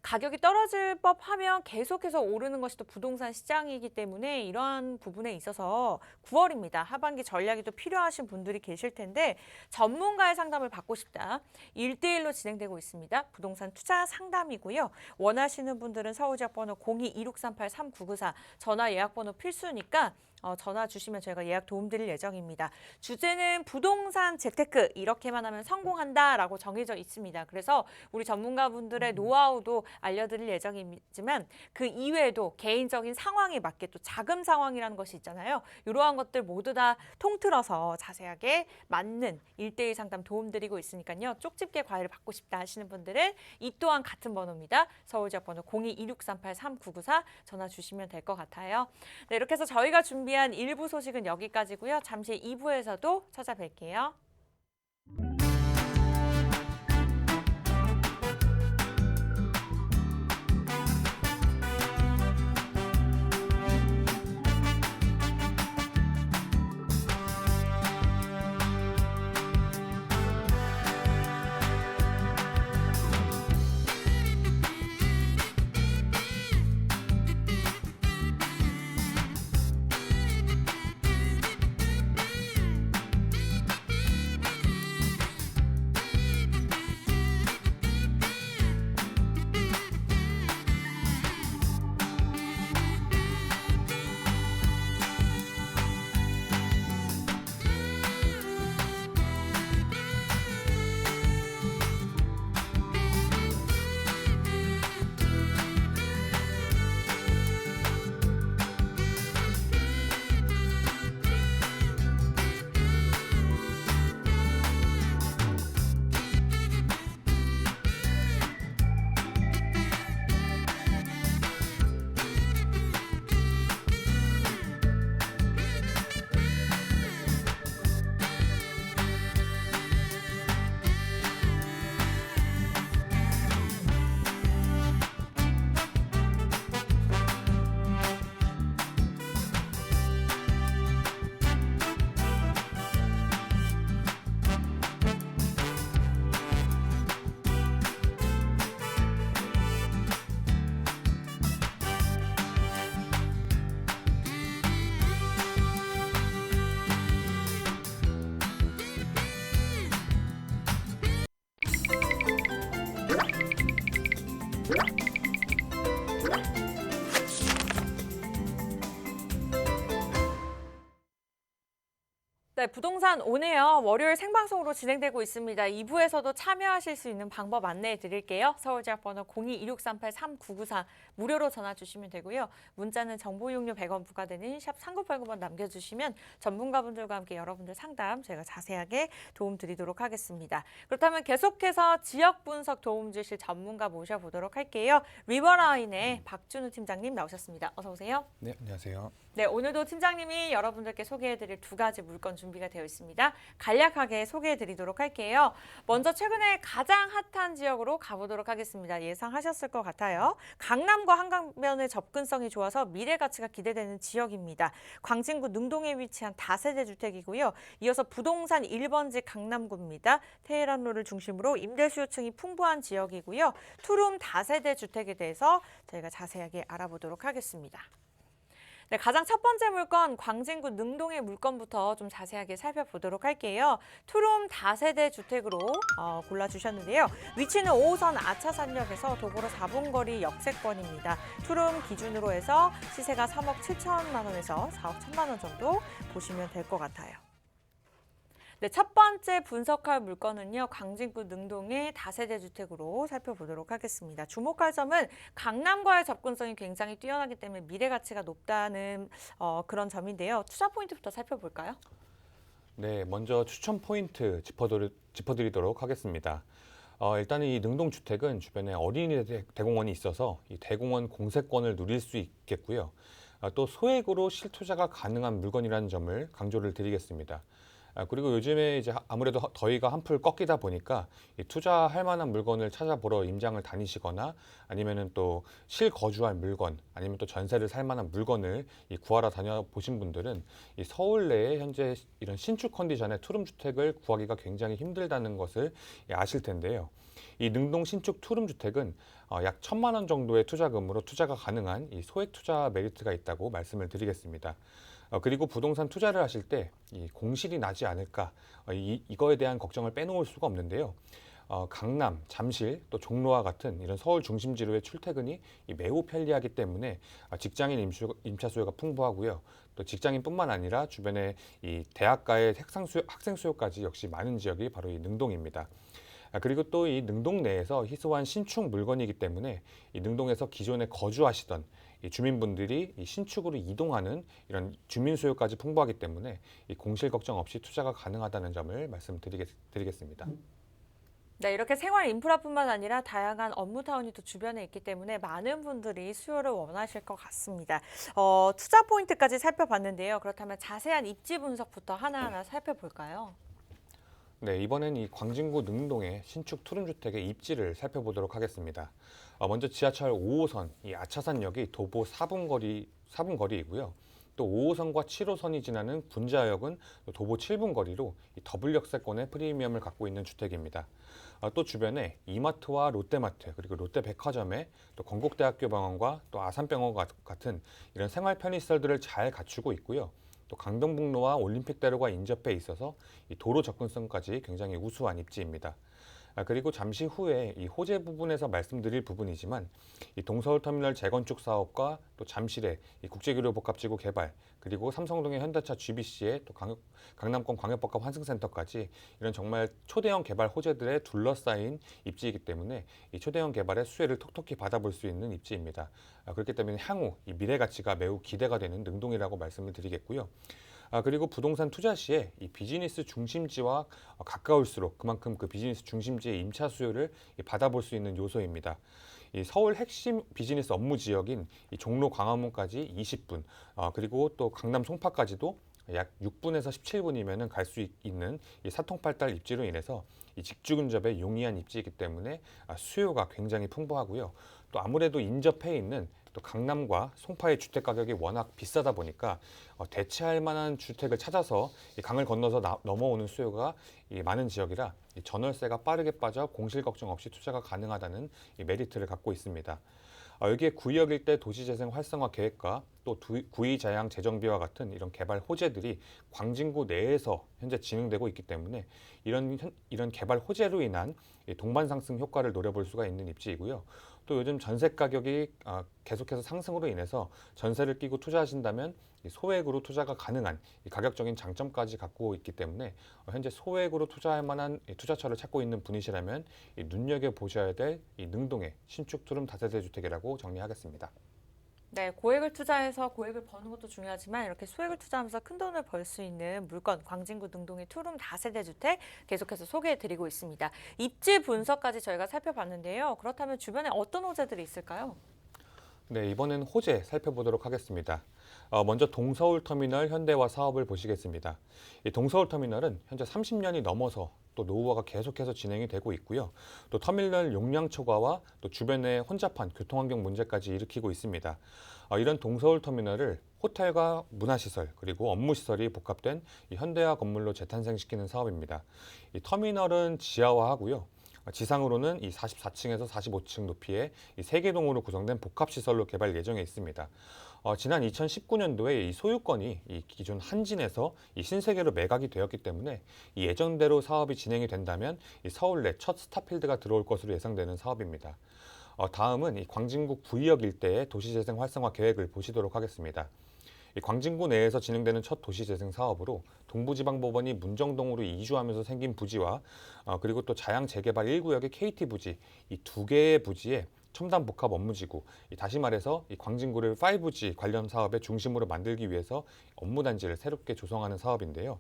가격이 떨어질 법하면 계속해서 오르는 것이 또 부동산 시장이기 때문에 이러한 부분에 있어서 9월입니다. 하반기 전략이 또 필요하신 분들이 계실 텐데 전문가의 상담을 받고 싶다. 1대1로 진행되고 있습니다. 부동산 투자 상담이고요. 원하시는 분들은 서울지역번호 02-2638-3994 전화 예약번호 필수니까 전화 주시면 저희가 예약 도움 드릴 예정입니다. 주제는 부동산 재테크, 이렇게만 하면 성공한다라고 정해져 있습니다. 그래서 우리 전문가분들의 노하우도 알려드릴 예정이지만 그 이외에도 개인적인 상황에 맞게 또 자금 상황이라는 것이 있잖아요. 이러한 것들 모두 다 통틀어서 자세하게 맞는 1대1 상담 도움 드리고 있으니까요. 쪽집게 과외를 받고 싶다 하시는 분들은 이 또한 같은 번호입니다. 서울지역 번호 02-2638-3994 전화 주시면 될 것 같아요. 네, 이렇게 해서 저희가 준비한 1부 소식은 여기까지고요. 잠시 2부에서도 찾아뵐게요. 네, 부동산 오네요. 월요일 생방송으로 진행되고 있습니다. 2부에서도 참여하실 수 있는 방법 안내해 드릴게요. 서울지역번호 02-2638-3994 무료로 전화 주시면 되고요. 문자는 정보 이용료 100원 부과되는 샵 3989번 남겨주시면 전문가분들과 함께 여러분들 상담 저희가 자세하게 도움 드리도록 하겠습니다. 그렇다면 계속해서 지역 분석 도움 주실 전문가 모셔보도록 할게요. 리버라인의 박준우 팀장님 나오셨습니다. 어서 오세요. 네, 안녕하세요. 네, 오늘도 팀장님이 여러분들께 소개해드릴 두 가지 물건 준비가 되어 있습니다. 간략하게 소개해드리도록 할게요. 먼저 최근에 가장 핫한 지역으로 가보도록 하겠습니다. 예상하셨을 것 같아요. 강남과 한강변의 접근성이 좋아서 미래 가치가 기대되는 지역입니다. 광진구 능동에 위치한 다세대 주택이고요. 이어서 부동산 1번지 강남구입니다. 테헤란로를 중심으로 임대 수요층이 풍부한 지역이고요. 투룸 다세대 주택에 대해서 저희가 자세하게 알아보도록 하겠습니다. 네, 가장 첫 번째 물건 광진구 능동의 물건부터 좀 자세하게 살펴보도록 할게요. 투룸 다세대 주택으로 골라주셨는데요. 위치는 5호선 아차산역에서 도보로 4분 거리 역세권입니다. 투룸 기준으로 해서 시세가 3억 7천만 원에서 4억 1천만 원 정도 보시면 될 것 같아요. 네, 첫 번째 분석할 물건은요. 광진구 능동의 다세대 주택으로 살펴보도록 하겠습니다. 주목할 점은 강남과의 접근성이 굉장히 뛰어나기 때문에 미래 가치가 높다는 그런 점인데요. 투자 포인트부터 살펴볼까요? 네, 먼저 추천 포인트 짚어드리도록 하겠습니다. 일단은 이 능동 주택은 주변에 어린이 대공원이 있어서 이 대공원 공세권을 누릴 수 있겠고요. 또 소액으로 실투자가 가능한 물건이라는 점을 강조를 드리겠습니다. 그리고 요즘에 이제 아무래도 더위가 한풀 꺾이다 보니까 이 투자할 만한 물건을 찾아보러 임장을 다니시거나 아니면은 또 실거주할 물건 아니면 또 전세를 살 만한 물건을 구하러 다녀보신 분들은 이 서울 내에 현재 이런 신축 컨디션의 투룸 주택을 구하기가 굉장히 힘들다는 것을 아실 텐데요. 이 능동 신축 투룸 주택은 약 1,000만 원 정도의 투자금으로 투자가 가능한 이 소액 투자 메리트가 있다고 말씀을 드리겠습니다. 그리고 부동산 투자를 하실 때 이 공실이 나지 않을까 이거에 대한 걱정을 빼놓을 수가 없는데요. 강남, 잠실, 또 종로와 같은 이런 서울 중심지로의 출퇴근이 매우 편리하기 때문에 직장인 임차 수요가 풍부하고요. 또 직장인뿐만 아니라 주변에 이 대학가의 학생 수요까지 역시 많은 지역이 바로 이 능동입니다. 그리고 또 이 능동 내에서 희소한 신축 물건이기 때문에 이 능동에서 기존에 거주하시던 이 주민분들이 이 신축으로 이동하는 이런 주민 수요까지 풍부하기 때문에 이 공실 걱정 없이 투자가 가능하다는 점을 말씀드리겠습니다. 네, 이렇게 생활 인프라뿐만 아니라 다양한 업무 타운이 또 주변에 있기 때문에 많은 분들이 수요를 원하실 것 같습니다. 투자 포인트까지 살펴봤는데요. 그렇다면 자세한 입지 분석부터 하나하나 살펴볼까요? 네, 이번엔 이 광진구 능동의 신축 투룸주택의 입지를 살펴보도록 하겠습니다. 먼저 지하철 5호선 이 아차산역이 도보 4분 거리이고요. 또 5호선과 7호선이 지나는 분자역은 도보 7분 거리로 이 더블 역세권의 프리미엄을 갖고 있는 주택입니다. 또 주변에 이마트와 롯데마트 그리고 롯데백화점에 또 건국대학교 병원과 또 아산병원 같은 이런 생활 편의시설들을 잘 갖추고 있고요. 또 강동북로와 올림픽대로가 인접해 있어서 이 도로 접근성까지 굉장히 우수한 입지입니다. 그리고 잠시 후에 이 호재 부분에서 말씀드릴 부분이지만 이 동서울터미널 재건축 사업과 또 잠실의 이 국제교류복합지구 개발 그리고 삼성동의 현대차 GBC의 또 강남권 광역복합 환승센터까지 이런 정말 초대형 개발 호재들에 둘러싸인 입지이기 때문에 이 초대형 개발의 수혜를 톡톡히 받아볼 수 있는 입지입니다. 그렇기 때문에 향후 이 미래 가치가 매우 기대가 되는 능동이라고 말씀을 드리겠고요. 그리고 부동산 투자 시에 이 비즈니스 중심지와 가까울수록 그만큼 그 비즈니스 중심지의 임차 수요를 받아볼 수 있는 요소입니다. 이 서울 핵심 비즈니스 업무 지역인 이 종로 광화문까지 20분, 그리고 또 강남 송파까지도 약 6분에서 17분이면 갈 수 있는 이 사통팔달 입지로 인해서 이 직주 근접에 용이한 입지이기 때문에 수요가 굉장히 풍부하고요. 또 아무래도 인접해 있는 또 강남과 송파의 주택 가격이 워낙 비싸다 보니까 대체할 만한 주택을 찾아서 이 강을 건너서 넘어오는 수요가 많은 지역이라 이 전월세가 빠르게 빠져 공실 걱정 없이 투자가 가능하다는 이 메리트를 갖고 있습니다. 여기에 구역 일대 도시재생 활성화 계획과 또 구의자양 재정비와 같은 이런 개발 호재들이 광진구 내에서 현재 진행되고 있기 때문에 이런 개발 호재로 인한 동반 상승 효과를 노려볼 수가 있는 입지이고요. 또 요즘 전세 가격이 계속해서 상승으로 인해서 전세를 끼고 투자하신다면 이 소액으로 투자가 가능한 이 가격적인 장점까지 갖고 있기 때문에 현재 소액으로 투자할 만한 이 투자처를 찾고 있는 분이시라면 이 눈여겨 보셔야 될 이 능동의 신축 투룸 다세대 주택이라고 정리하겠습니다. 네, 고액을 투자해서 고액을 버는 것도 중요하지만 이렇게 소액을 투자하면서 큰 돈을 벌 수 있는 물건, 광진구 능동의 투룸 다세대 주택 계속해서 소개해드리고 있습니다. 입지 분석까지 저희가 살펴봤는데요. 그렇다면 주변에 어떤 호재들이 있을까요? 네, 이번엔 호재 살펴보도록 하겠습니다. 먼저 동서울 터미널 현대화 사업을 보시겠습니다. 이 동서울 터미널은 현재 30년이 넘어서 또 노후화가 계속해서 진행이 되고 있고요. 또 터미널 용량 초과와 또 주변의 혼잡한 교통환경 문제까지 일으키고 있습니다. 이런 동서울 터미널을 호텔과 문화시설 그리고 업무시설이 복합된 이 현대화 건물로 재탄생시키는 사업입니다. 이 터미널은 지하화하고요. 지상으로는 이 44층에서 45층 높이의 이 3개 동으로 구성된 복합시설로 개발 예정에 있습니다. 지난 2019년도에 이 소유권이 이 기존 한진에서 이 신세계로 매각이 되었기 때문에 이 예정대로 사업이 진행이 된다면 이 서울 내 첫 스타필드가 들어올 것으로 예상되는 사업입니다. 다음은 이 광진구 구의역 일대의 도시재생 활성화 계획을 보시도록 하겠습니다. 이 광진구 내에서 진행되는 첫 도시재생 사업으로 동부지방법원이 문정동으로 이주하면서 생긴 부지와 그리고 또 자양 재개발 1구역의 KT 부지 이 2개의 부지에 첨단 복합 업무지구, 다시 말해서 이 광진구를 5G 관련 사업의 중심으로 만들기 위해서 업무단지를 새롭게 조성하는 사업인데요.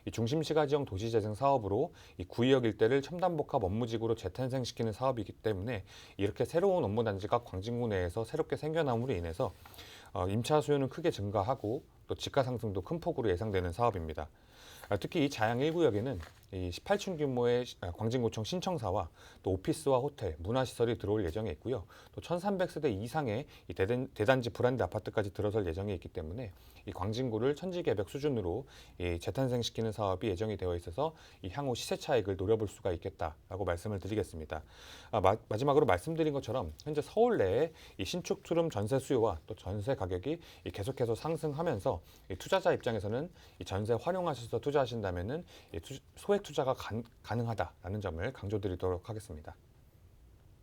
이 중심시가지형 도시재생 사업으로 이 구의역 일대를 첨단복합 업무지구로 재탄생시키는 사업이기 때문에 이렇게 새로운 업무단지가 광진구 내에서 새롭게 생겨남으로 인해서 임차 수요는 크게 증가하고 또 지가 상승도 큰 폭으로 예상되는 사업입니다. 특히 이 자양 1구역에는 이 18층 규모의 광진구청 신청사와 또 오피스와 호텔, 문화시설이 들어올 예정에 있고요. 또 1,300세대 이상의 이 대단지 브랜드 아파트까지 들어설 예정에 있기 때문에 이 광진구를 천지개벽 수준으로 이 재탄생시키는 사업이 예정이 되어 있어서 이 향후 시세 차익을 노려볼 수가 있겠다라고 말씀을 드리겠습니다. 마지막으로 말씀드린 것처럼 현재 서울 내에 이 신축 투룸 전세 수요와 또 전세 가격이 계속해서 상승하면서 이 투자자 입장에서는 이 전세 활용하셔서 투자하신다면은 소액 투자가 가능하다라는 점을 강조드리도록 하겠습니다.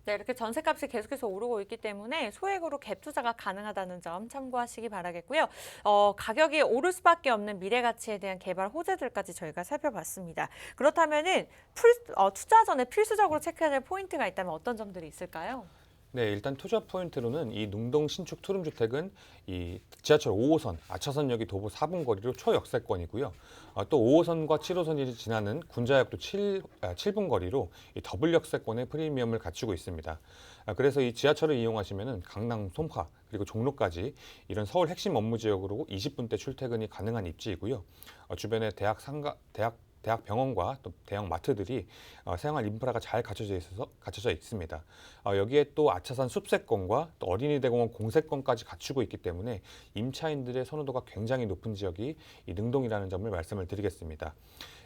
네, 이렇게 전세값이 계속해서 오르고 있기 때문에 소액으로 갭 투자가 가능하다는 점 참고하시기 바라겠고요. 가격이 오를 수밖에 없는 미래 가치에 대한 개발 호재들까지 저희가 살펴봤습니다. 그렇다면은 투자 전에 필수적으로 체크해야 될 포인트가 있다면 어떤 점들이 있을까요? 네, 일단 투자 포인트로는 이 능동 신축 투룸 주택은 이 지하철 5호선, 아차산역이 도보 4분 거리로 초역세권이고요. 또 5호선과 7호선이 지나는 군자역도 7분 거리로 이 더블 역세권의 프리미엄을 갖추고 있습니다. 그래서 이 지하철을 이용하시면은 강남, 송파 그리고 종로까지 이런 서울 핵심 업무 지역으로 20분대 출퇴근이 가능한 입지이고요. 주변에 대학 병원과 또 대형 마트들이 생활 인프라가 잘 갖춰져 있습니다. 여기에 또 아차산 숲세권과 또 어린이대공원 공세권까지 갖추고 있기 때문에 임차인들의 선호도가 굉장히 높은 지역이 이 능동이라는 점을 말씀을 드리겠습니다.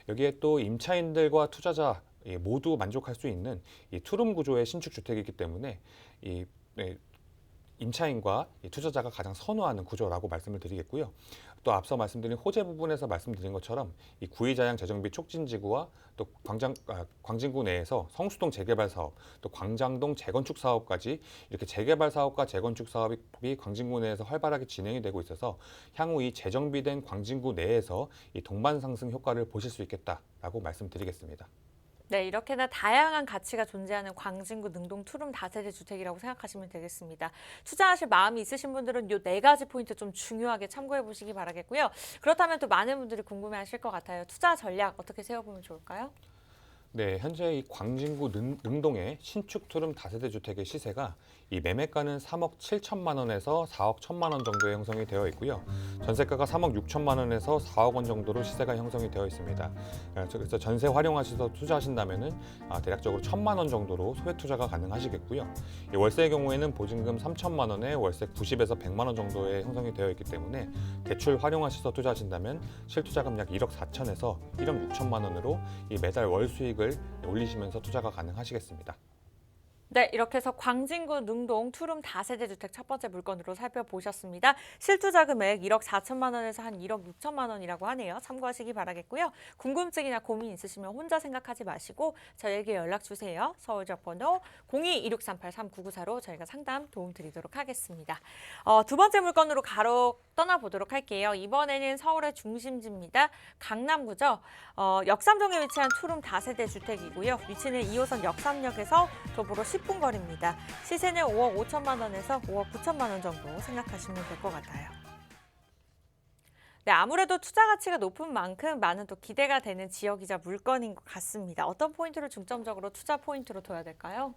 여기에 또 임차인들과 투자자 모두 만족할 수 있는 이 투룸 구조의 신축 주택이기 때문에 임차인과 투자자가 가장 선호하는 구조라고 말씀을 드리겠고요. 또 앞서 말씀드린 호재 부분에서 말씀드린 것처럼 이 구의자양 재정비 촉진지구와 또 광진구 내에서 성수동 재개발 사업, 또 광장동 재건축 사업까지 이렇게 재개발 사업과 재건축 사업이 광진구 내에서 활발하게 진행이 되고 있어서 향후 이 재정비된 광진구 내에서 이 동반 상승 효과를 보실 수 있겠다라고 말씀드리겠습니다. 네, 이렇게나 다양한 가치가 존재하는 광진구 능동 투룸 다세대 주택이라고 생각하시면 되겠습니다. 투자하실 마음이 있으신 분들은 이 4가지 포인트 좀 중요하게 참고해 보시기 바라겠고요. 그렇다면 또 많은 분들이 궁금해하실 것 같아요. 투자 전략 어떻게 세워보면 좋을까요? 네, 현재 이 광진구 능동의 신축 투룸 다세대 주택의 시세가 이 매매가는 3억 7천만 원에서 4억 1천만 원 정도에 형성이 되어 있고요. 전세가가 3억 6천만 원에서 4억 원 정도로 시세가 형성이 되어 있습니다. 그래서 전세 활용하셔서 투자하신다면은 대략적으로 1천만 원 정도로 소액 투자가 가능하시겠고요. 이 월세의 경우에는 보증금 3천만 원에 월세 90에서 100만 원 정도에 형성이 되어 있기 때문에 대출 활용하셔서 투자하신다면 실투자금 약 1억 4천에서 1억 6천만 원으로 이 매달 월 수익을 올리시면서 투자가 가능하시겠습니다. 네, 이렇게 해서 광진구 능동 투룸 다세대 주택 첫 번째 물건으로 살펴보셨습니다. 실투자 금액 1억 4천만 원에서 한 1억 6천만 원이라고 하네요. 참고하시기 바라겠고요. 궁금증이나 고민 있으시면 혼자 생각하지 마시고 저희에게 연락 주세요. 서울지역 번호 02-2638-3994로 저희가 상담 도움 드리도록 하겠습니다. 두 번째 물건으로 가로 떠나보도록 할게요. 이번에는 서울의 중심지입니다. 강남구죠. 역삼동에 위치한 투룸 다세대 주택이고요. 위치는 2호선 역삼역에서 도보로 10분 거리입니다. 시세는 5억 5천만 원에서 5억 9천만 원 정도 생각하시면 될 것 같아요. 네, 아무래도 투자 가치가 높은 만큼 많은 또 기대가 되는 지역이자 물건인 것 같습니다. 어떤 포인트를 중점적으로 투자 포인트로 둬야 될까요?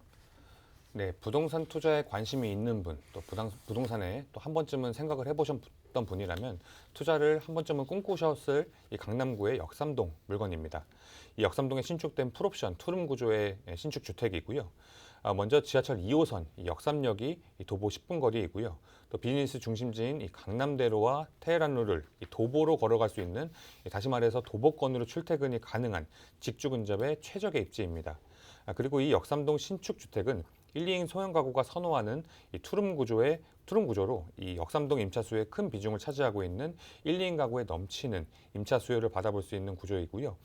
네, 부동산 투자에 관심이 있는 분, 또 부동산에 또 한 번쯤은 생각을 해보셨던 분이라면 투자를 한 번쯤은 꿈꾸셨을 이 강남구의 역삼동 물건입니다. 이 역삼동에 신축된 풀옵션 투룸 구조의 신축 주택이고요. 먼저 지하철 2호선 이 역삼역이 이 도보 10분 거리이고요. 또 비즈니스 중심지인 이 강남대로와 테헤란로를 이 도보로 걸어갈 수 있는 다시 말해서 도보권으로 출퇴근이 가능한 직주 근접의 최적의 입지입니다. 그리고 이 역삼동 신축 주택은 1, 2인 소형 가구가 선호하는 이 투룸 구조로 이 역삼동 임차 수요에 큰 비중을 차지하고 있는 1, 2인 가구에 넘치는 임차 수요를 받아볼 수 있는 구조이고요.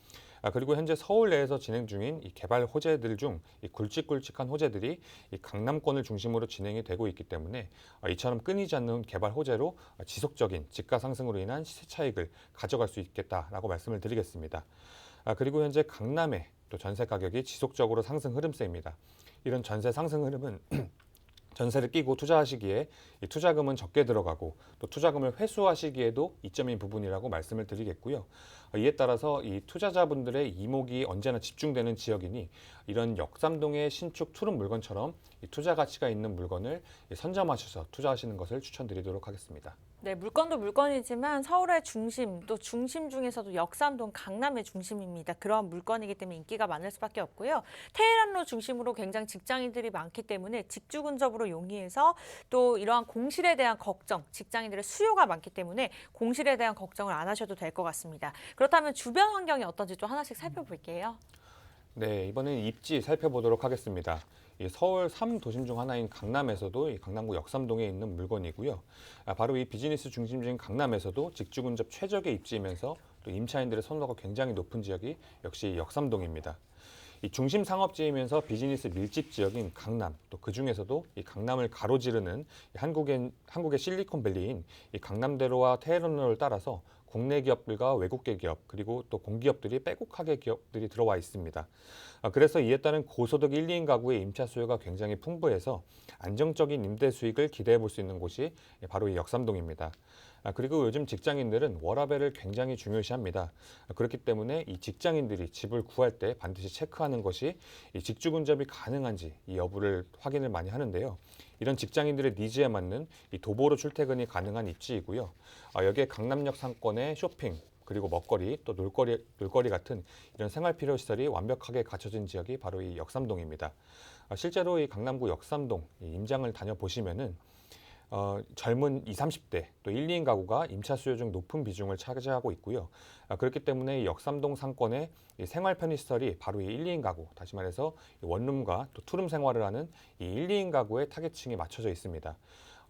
그리고 현재 서울 내에서 진행 중인 이 개발 호재들 중 이 굵직굵직한 호재들이 이 강남권을 중심으로 진행이 되고 있기 때문에 이처럼 끊이지 않는 개발 호재로 지속적인 집가 상승으로 인한 시세 차익을 가져갈 수 있겠다라고 말씀을 드리겠습니다. 그리고 현재 강남의 또 전세 가격이 지속적으로 상승 흐름세입니다. 이런 전세 상승 흐름은 전세를 끼고 투자하시기에 이 투자금은 적게 들어가고 또 투자금을 회수하시기에도 이점인 부분이라고 말씀을 드리겠고요. 이에 따라서 이 투자자분들의 이목이 언제나 집중되는 지역이니 이런 역삼동의 신축 투룸 물건처럼 이 투자 가치가 있는 물건을 선점하셔서 투자하시는 것을 추천드리도록 하겠습니다. 네, 물건도 물건이지만 서울의 중심, 또 중심 중에서도 역삼동, 강남의 중심입니다. 그런 물건이기 때문에 인기가 많을 수밖에 없고요. 테헤란로 중심으로 굉장히 직장인들이 많기 때문에 직주 근접으로 용이해서 또 이러한 공실에 대한 걱정, 직장인들의 수요가 많기 때문에 공실에 대한 걱정을 안 하셔도 될 것 같습니다. 그렇다면 주변 환경이 어떤지 또 하나씩 살펴볼게요. 네, 이번엔 입지 살펴보도록 하겠습니다. 이 서울 3도심 중 하나인 강남에서도 이 강남구 역삼동에 있는 물건이고요. 바로 이 비즈니스 중심지인 강남에서도 직주 근접 최적의 입지이면서 또 임차인들의 선호가 굉장히 높은 지역이 역시 역삼동입니다. 이 중심 상업지이면서 비즈니스 밀집 지역인 강남, 또 그 중에서도 이 강남을 가로지르는 한국의 실리콘밸리인 이 강남대로와 테헤란로를 따라서 국내 기업들과 외국계 기업 그리고 또 공기업들이 빼곡하게 기업들이 들어와 있습니다. 그래서 이에 따른 고소득 1, 2인 가구의 임차 수요가 굉장히 풍부해서 안정적인 임대 수익을 기대해 볼 수 있는 곳이 바로 이 역삼동입니다. 그리고 요즘 직장인들은 워라밸을 굉장히 중요시합니다. 그렇기 때문에 이 직장인들이 집을 구할 때 반드시 체크하는 것이 이 직주 근접이 가능한지 이 여부를 확인을 많이 하는데요. 이런 직장인들의 니즈에 맞는 이 도보로 출퇴근이 가능한 입지이고요. 여기에 강남역 상권의 쇼핑, 그리고 먹거리, 또 놀거리 같은 이런 생활 필요 시설이 완벽하게 갖춰진 지역이 바로 이 역삼동입니다. 실제로 이 강남구 역삼동 임장을 다녀보시면은 젊은 20, 30대 또 1, 2인 가구가 임차 수요 중 높은 비중을 차지하고 있고요. 그렇기 때문에 이 역삼동 상권의 이 생활 편의시설이 바로 이 1, 2인 가구, 다시 말해서 이 원룸과 또 투룸 생활을 하는 이 1, 2인 가구의 타겟층이 맞춰져 있습니다.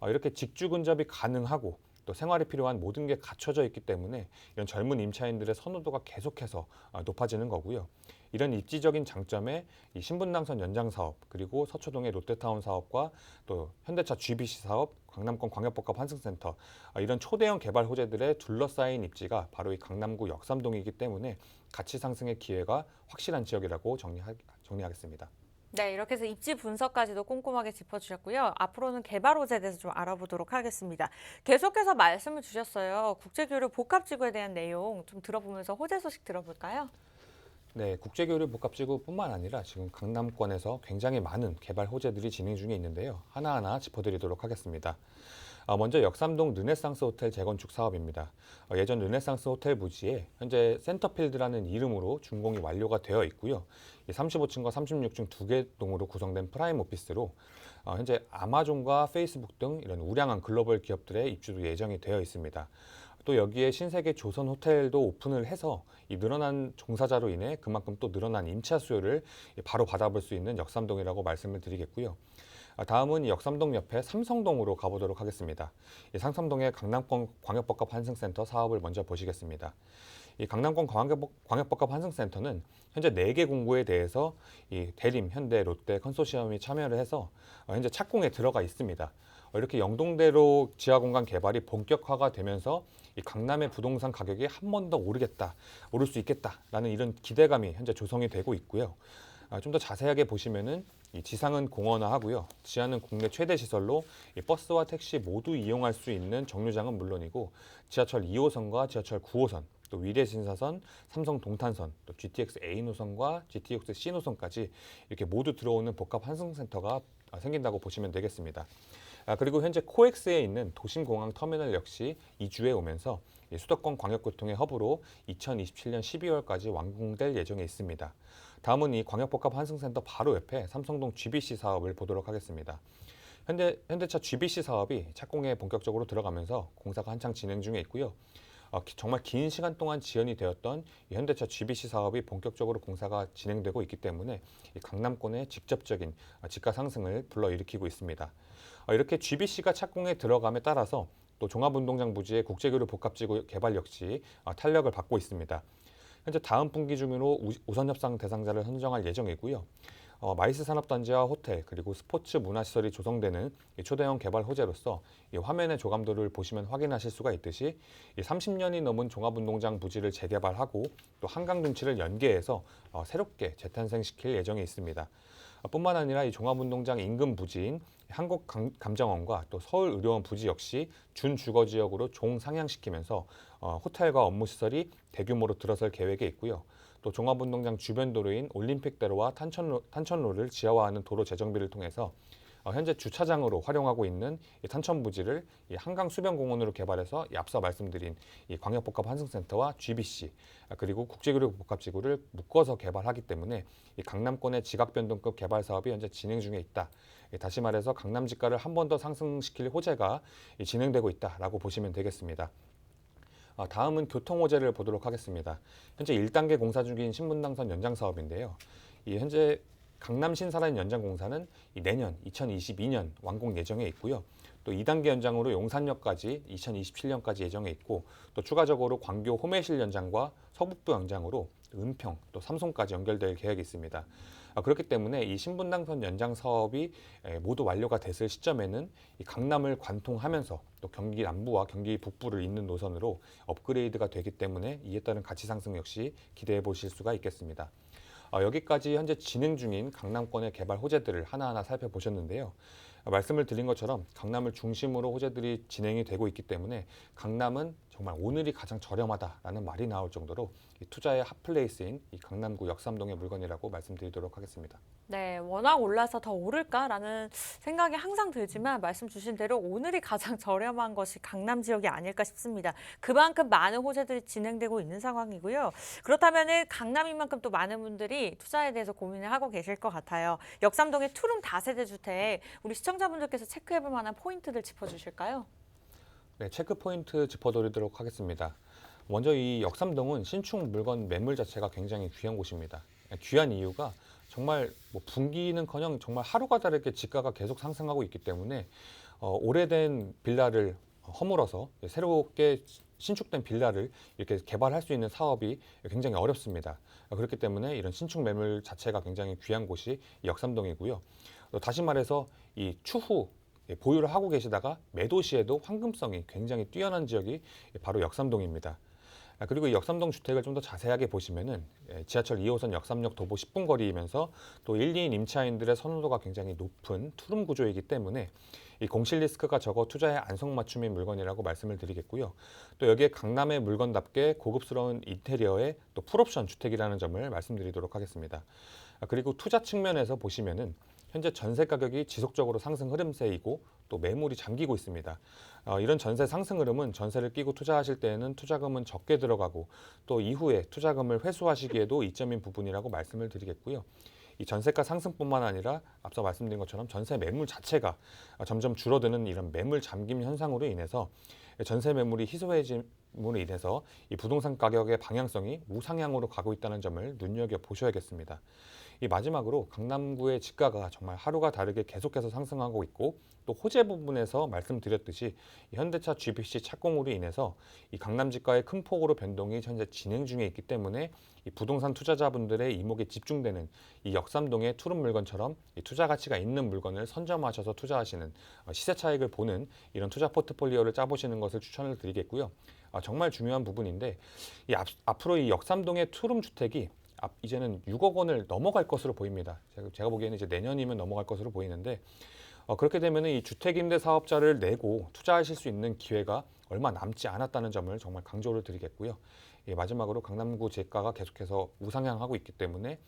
이렇게 직주 근접이 가능하고 또 생활에 필요한 모든 게 갖춰져 있기 때문에 이런 젊은 임차인들의 선호도가 계속해서 높아지는 거고요. 이런 입지적인 장점에 이 신분당선 연장 사업, 그리고 서초동의 롯데타운 사업과 또 현대차 GBC 사업, 강남권 광역복합 환승센터 이런 초대형 개발 호재들에 둘러싸인 입지가 바로 이 강남구 역삼동이기 때문에 가치 상승의 기회가 확실한 지역이라고 정리하겠습니다. 네, 이렇게 해서 입지 분석까지도 꼼꼼하게 짚어주셨고요. 앞으로는 개발 호재에 대해서 좀 알아보도록 하겠습니다. 계속해서 말씀을 주셨어요. 국제교류 복합지구에 대한 내용 좀 들어보면서 호재 소식 들어볼까요? 네, 국제교류 복합지구뿐만 아니라 지금 강남권에서 굉장히 많은 개발 호재들이 진행 중에 있는데요. 하나하나 짚어드리도록 하겠습니다. 먼저 역삼동 르네상스 호텔 재건축 사업입니다. 예전 르네상스 호텔 부지에 현재 센터필드라는 이름으로 준공이 완료가 되어 있고요. 35층과 36층 두 개 동으로 구성된 프라임 오피스로 현재 아마존과 페이스북 등 이런 우량한 글로벌 기업들의 입주도 예정이 되어 있습니다. 또 여기에 신세계 조선 호텔도 오픈을 해서 이 늘어난 종사자로 인해 그만큼 또 늘어난 임차 수요를 바로 받아볼 수 있는 역삼동이라고 말씀을 드리겠고요. 다음은 이 역삼동 옆에 삼성동으로 가보도록 하겠습니다. 이 삼성동의 강남권 광역복합 환승센터 사업을 먼저 보시겠습니다. 이 강남권 광역복합 환승센터는 현재 4개 공고에 대해서 이 대림, 현대, 롯데 컨소시엄이 참여를 해서 현재 착공에 들어가 있습니다. 이렇게 영동대로 지하공간 개발이 본격화가 되면서 이 강남의 부동산 가격이 한 번 더 오를 수 있겠다라는 이런 기대감이 현재 조성이 되고 있고요. 좀 더 자세하게 보시면은 이 지상은 공원화하고요. 지하는 국내 최대 시설로 이 버스와 택시 모두 이용할 수 있는 정류장은 물론이고 지하철 2호선과 지하철 9호선, 또 위례신사선, 삼성 동탄선, 또 GTX A 노선과 GTX C 노선까지 이렇게 모두 들어오는 복합 환승센터가 생긴다고 보시면 되겠습니다. 그리고 현재 코엑스에 있는 도심공항 터미널 역시 이주해 오면서 수도권 광역교통의 허브로 2027년 12월까지 완공될 예정에 있습니다. 다음은 이 광역복합 환승센터 바로 옆에 삼성동 GBC 사업을 보도록 하겠습니다. 현대차 GBC 사업이 착공에 본격적으로 들어가면서 공사가 한창 진행 중에 있고요. 정말 긴 시간 동안 지연이 되었던 이 현대차 GBC 사업이 본격적으로 공사가 진행되고 있기 때문에 이 강남권의 직접적인 지가 상승을 불러일으키고 있습니다. 이렇게 GBC가 착공에 들어감에 따라서 또 종합운동장 부지의 국제교류 복합지구 개발 역시 탄력을 받고 있습니다. 현재 다음 분기 중으로 우선협상 대상자를 선정할 예정이고요. 마이스 산업단지와 호텔 그리고 스포츠 문화시설이 조성되는 초대형 개발 호재로서 이 화면의 조감도를 보시면 확인하실 수가 있듯이 30년이 넘은 종합운동장 부지를 재개발하고 또 한강 둔치를 연계해서 새롭게 재탄생시킬 예정에 있습니다. 뿐만 아니라 이 종합운동장 인근 부지인 한국감정원과 또 서울의료원 부지 역시 준주거지역으로 종상향시키면서 호텔과 업무시설이 대규모로 들어설 계획에 있고요. 또 종합운동장 주변 도로인 올림픽대로와 탄천로를 지하화하는 도로 재정비를 통해서 현재 주차장으로 활용하고 있는 이 탄천 부지를 이 한강 수변공원으로 개발해서 앞서 말씀드린 이 광역복합 환승센터와 GBC 그리고 국제교류 복합지구를 묶어서 개발하기 때문에 이 강남권의 지각변동급 개발 사업이 현재 진행 중에 있다. 다시 말해서 강남 지가를 한 번 더 상승시킬 호재가 진행되고 있다라고 보시면 되겠습니다. 다음은 교통 호재를 보도록 하겠습니다. 현재 1단계 공사 중인 신분당선 연장 사업인데요. 현재 강남 신사라인 연장 공사는 내년 2022년 완공 예정에 있고요. 또 2단계 연장으로 용산역까지 2027년까지 예정에 있고 또 추가적으로 광교 호매실 연장과 서북부 연장으로 은평 또 삼송까지 연결될 계획이 있습니다. 그렇기 때문에 이 신분당선 연장 사업이 모두 완료가 됐을 시점에는 이 강남을 관통하면서 또 경기 남부와 경기 북부를 잇는 노선으로 업그레이드가 되기 때문에 이에 따른 가치 상승 역시 기대해 보실 수가 있겠습니다. 여기까지 현재 진행 중인 강남권의 개발 호재들을 하나하나 살펴보셨는데요. 말씀을 드린 것처럼 강남을 중심으로 호재들이 진행이 되고 있기 때문에 강남은 정말 오늘이 가장 저렴하다라는 말이 나올 정도로 이 투자의 핫플레이스인 이 강남구 역삼동의 물건이라고 말씀드리도록 하겠습니다. 네, 워낙 올라서 더 오를까라는 생각이 항상 들지만 말씀 주신 대로 오늘이 가장 저렴한 것이 강남 지역이 아닐까 싶습니다. 그만큼 많은 호재들이 진행되고 있는 상황이고요. 그렇다면 강남인 만큼 또 많은 분들이 투자에 대해서 고민을 하고 계실 것 같아요. 역삼동의 투룸 다세대 주택, 우리 시청자분들께서 체크해볼 만한 포인트들 짚어주실까요? 네, 체크 포인트 짚어드리도록 하겠습니다. 먼저 이 역삼동은 신축 물건 매물 자체가 굉장히 귀한 곳입니다. 귀한 이유가 정말 분기는커녕 정말 하루가 다르게 지가가 계속 상승하고 있기 때문에 오래된 빌라를 허물어서 새롭게 신축된 빌라를 이렇게 개발할 수 있는 사업이 굉장히 어렵습니다. 그렇기 때문에 이런 신축 매물 자체가 굉장히 귀한 곳이 역삼동이고요. 다시 말해서 이 추후 보유를 하고 계시다가 매도 시에도 황금성이 굉장히 뛰어난 지역이 바로 역삼동입니다. 그리고 이 역삼동 주택을 좀 더 자세하게 보시면은 지하철 2호선 역삼역 도보 10분 거리이면서 또 1, 2인 임차인들의 선호도가 굉장히 높은 투룸 구조이기 때문에 이 공실 리스크가 적어 투자에 안성맞춤인 물건이라고 말씀을 드리겠고요. 또 여기에 강남의 물건답게 고급스러운 인테리어의 또 풀옵션 주택이라는 점을 말씀드리도록 하겠습니다. 그리고 투자 측면에서 보시면은 현재 전세 가격이 지속적으로 상승 흐름세이고 또 매물이 잠기고 있습니다. 이런 전세 상승 흐름은 전세를 끼고 투자하실 때에는 투자금은 적게 들어가고 또 이후에 투자금을 회수하시기에도 이점인 부분이라고 말씀을 드리겠고요. 이 전세가 상승뿐만 아니라 앞서 말씀드린 것처럼 전세 매물 자체가 점점 줄어드는 이런 매물 잠김 현상으로 인해서 전세 매물이 희소해짐으로 인해서 이 부동산 가격의 방향성이 우상향으로 가고 있다는 점을 눈여겨보셔야겠습니다. 이 마지막으로 강남구의 집가가 정말 하루가 다르게 계속해서 상승하고 있고 또 호재 부분에서 말씀드렸듯이 이 현대차 GBC 착공으로 인해서 이 강남 집가의 큰 폭으로 변동이 현재 진행 중에 있기 때문에 이 부동산 투자자분들의 이목에 집중되는 이 역삼동의 투룸 물건처럼 이 투자 가치가 있는 물건을 선점하셔서 투자하시는 시세 차익을 보는 이런 투자 포트폴리오를 짜보시는 것을 추천을 드리겠고요. 정말 중요한 부분인데 앞으로 이 역삼동의 투룸 주택이 이제는 6억 원을 넘어갈 것으로 보입니다. 제가 보기에는 이제 내년이면 넘어갈 것으로 보이는데 그렇게 되면 이 주택임대 사업자를 내고 투자하실 수 있는 기회가 얼마 남지 않았다는 점을 정말 강조를 드리겠고요. 마지막으로 강남구 재가가 계속해서 우상향하고 있기 때문에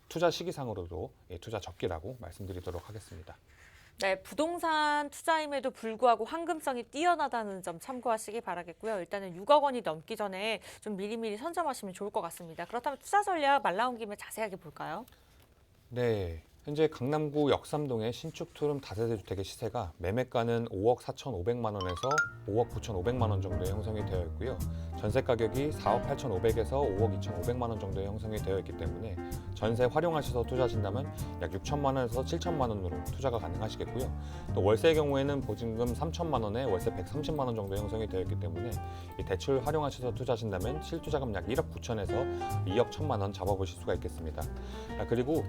투자 시기상으로도 투자 적기라고 말씀드리도록 하겠습니다. 네, 부동산 투자임에도 불구하고 황금성이 뛰어나다는 점 참고하시기 바라겠고요. 일단은 6억 원이 넘기 전에 좀 미리미리 선점하시면 좋을 것 같습니다. 그렇다면 투자 전략 말 나온 김에 자세하게 볼까요? 네, 현재 강남구 역삼동의 신축 투룸 다세대 주택의 시세가 매매가는 5억 4,500만 원에서 5억 9,500만 원 정도에 형성이 되어 있고요. 전세 가격이 4억 8,500에서 5억 2,500만 원 정도에 형성이 되어 있기 때문에 전세 활용하셔서 투자하신다면 약 6천만 원에서 7천만 원으로 투자가 가능하시겠고요. 또 월세의 경우에는 보증금 3천만 원에 월세 130만 원 정도 형성이 되어 있기 때문에 이 대출 활용하셔서 투자하신다면 실투자금 약 1억 9천에서 2억 1천만 원 잡아보실 수가 있겠습니다. 그리고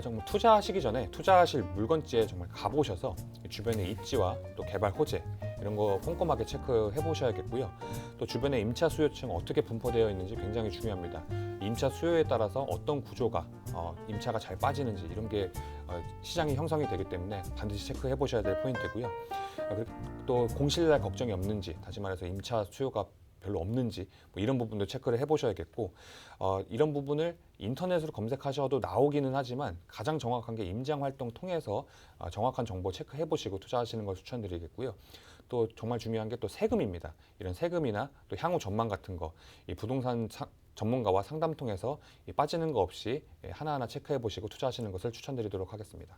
정말 투자하시기 전에 투자하실 물건지에 정말 가보셔서 주변의 입지와 또 개발 호재 이런 거 꼼꼼하게 체크해 보셔야겠고요. 또 주변의 임차 수요층 어떻게 분포되어 있는지 굉장히 중요합니다. 임차 수요에 따라서 어떤 구조가 임차가 잘 빠지는지 이런 게 시장이 형성이 되기 때문에 반드시 체크해 보셔야 될 포인트고요. 또 공실날 걱정이 없는지, 다시 말해서 임차 수요가 별로 없는지 이런 부분도 체크를 해보셔야겠고 이런 부분을 인터넷으로 검색하셔도 나오기는 하지만 가장 정확한 게 임장활동 통해서 정확한 정보 체크해보시고 투자하시는 걸 추천드리겠고요. 또 정말 중요한 게 또 세금입니다. 이런 세금이나 또 향후 전망 같은 거 이 부동산 전문가와 상담 통해서 빠지는 거 없이 하나하나 체크해보시고 투자하시는 것을 추천드리도록 하겠습니다.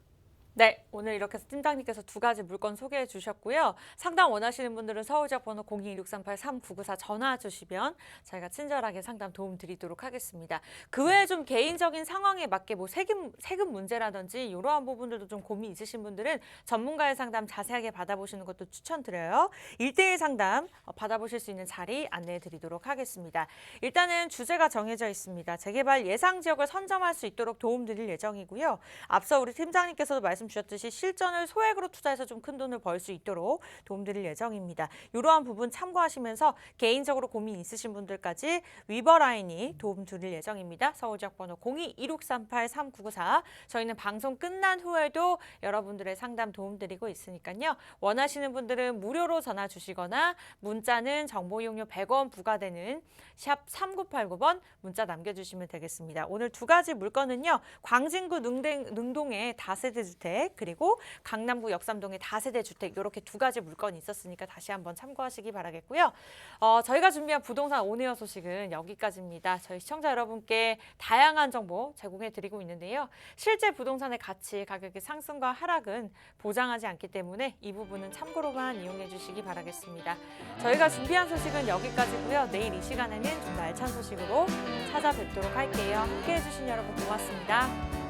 네, 오늘 이렇게 해서 팀장님께서 두 가지 물건 소개해 주셨고요. 상담 원하시는 분들은 서울지역 번호 02-638-3994 전화 주시면 저희가 친절하게 상담 도움 드리도록 하겠습니다. 그 외에 좀 개인적인 상황에 맞게 뭐 세금 문제라든지 이러한 부분들도 좀 고민 있으신 분들은 전문가의 상담 자세하게 받아보시는 것도 추천드려요. 1대1 상담 받아보실 수 있는 자리 안내해 드리도록 하겠습니다. 일단은 주제가 정해져 있습니다. 재개발 예상 지역을 선점할 수 있도록 도움 드릴 예정이고요. 앞서 우리 팀장님께서도 말씀 주셨듯이 실전을 소액으로 투자해서 좀 큰 돈을 벌 수 있도록 도움드릴 예정입니다. 이러한 부분 참고하시면서 개인적으로 고민 있으신 분들까지 위버라인이 도움 드릴 예정입니다. 서울지역 번호 02-2638-3994 저희는 방송 끝난 후에도 여러분들의 상담 도움드리고 있으니까요. 원하시는 분들은 무료로 전화 주시거나 문자는 정보 이용료 100원 부과되는 샵 3989번 문자 남겨주시면 되겠습니다. 오늘 두 가지 물건은요. 광진구 능동의 다세대 주택 그리고 강남구 역삼동의 다세대 주택 이렇게 두 가지 물건이 있었으니까 다시 한번 참고하시기 바라겠고요. 저희가 준비한 부동산 온에어 소식은 여기까지입니다. 저희 시청자 여러분께 다양한 정보 제공해드리고 있는데요. 실제 부동산의 가치, 가격의 상승과 하락은 보장하지 않기 때문에 이 부분은 참고로만 이용해 주시기 바라겠습니다. 저희가 준비한 소식은 여기까지고요. 내일 이 시간에는 좀 더 알찬 소식으로 찾아뵙도록 할게요. 함께해 주신 여러분 고맙습니다.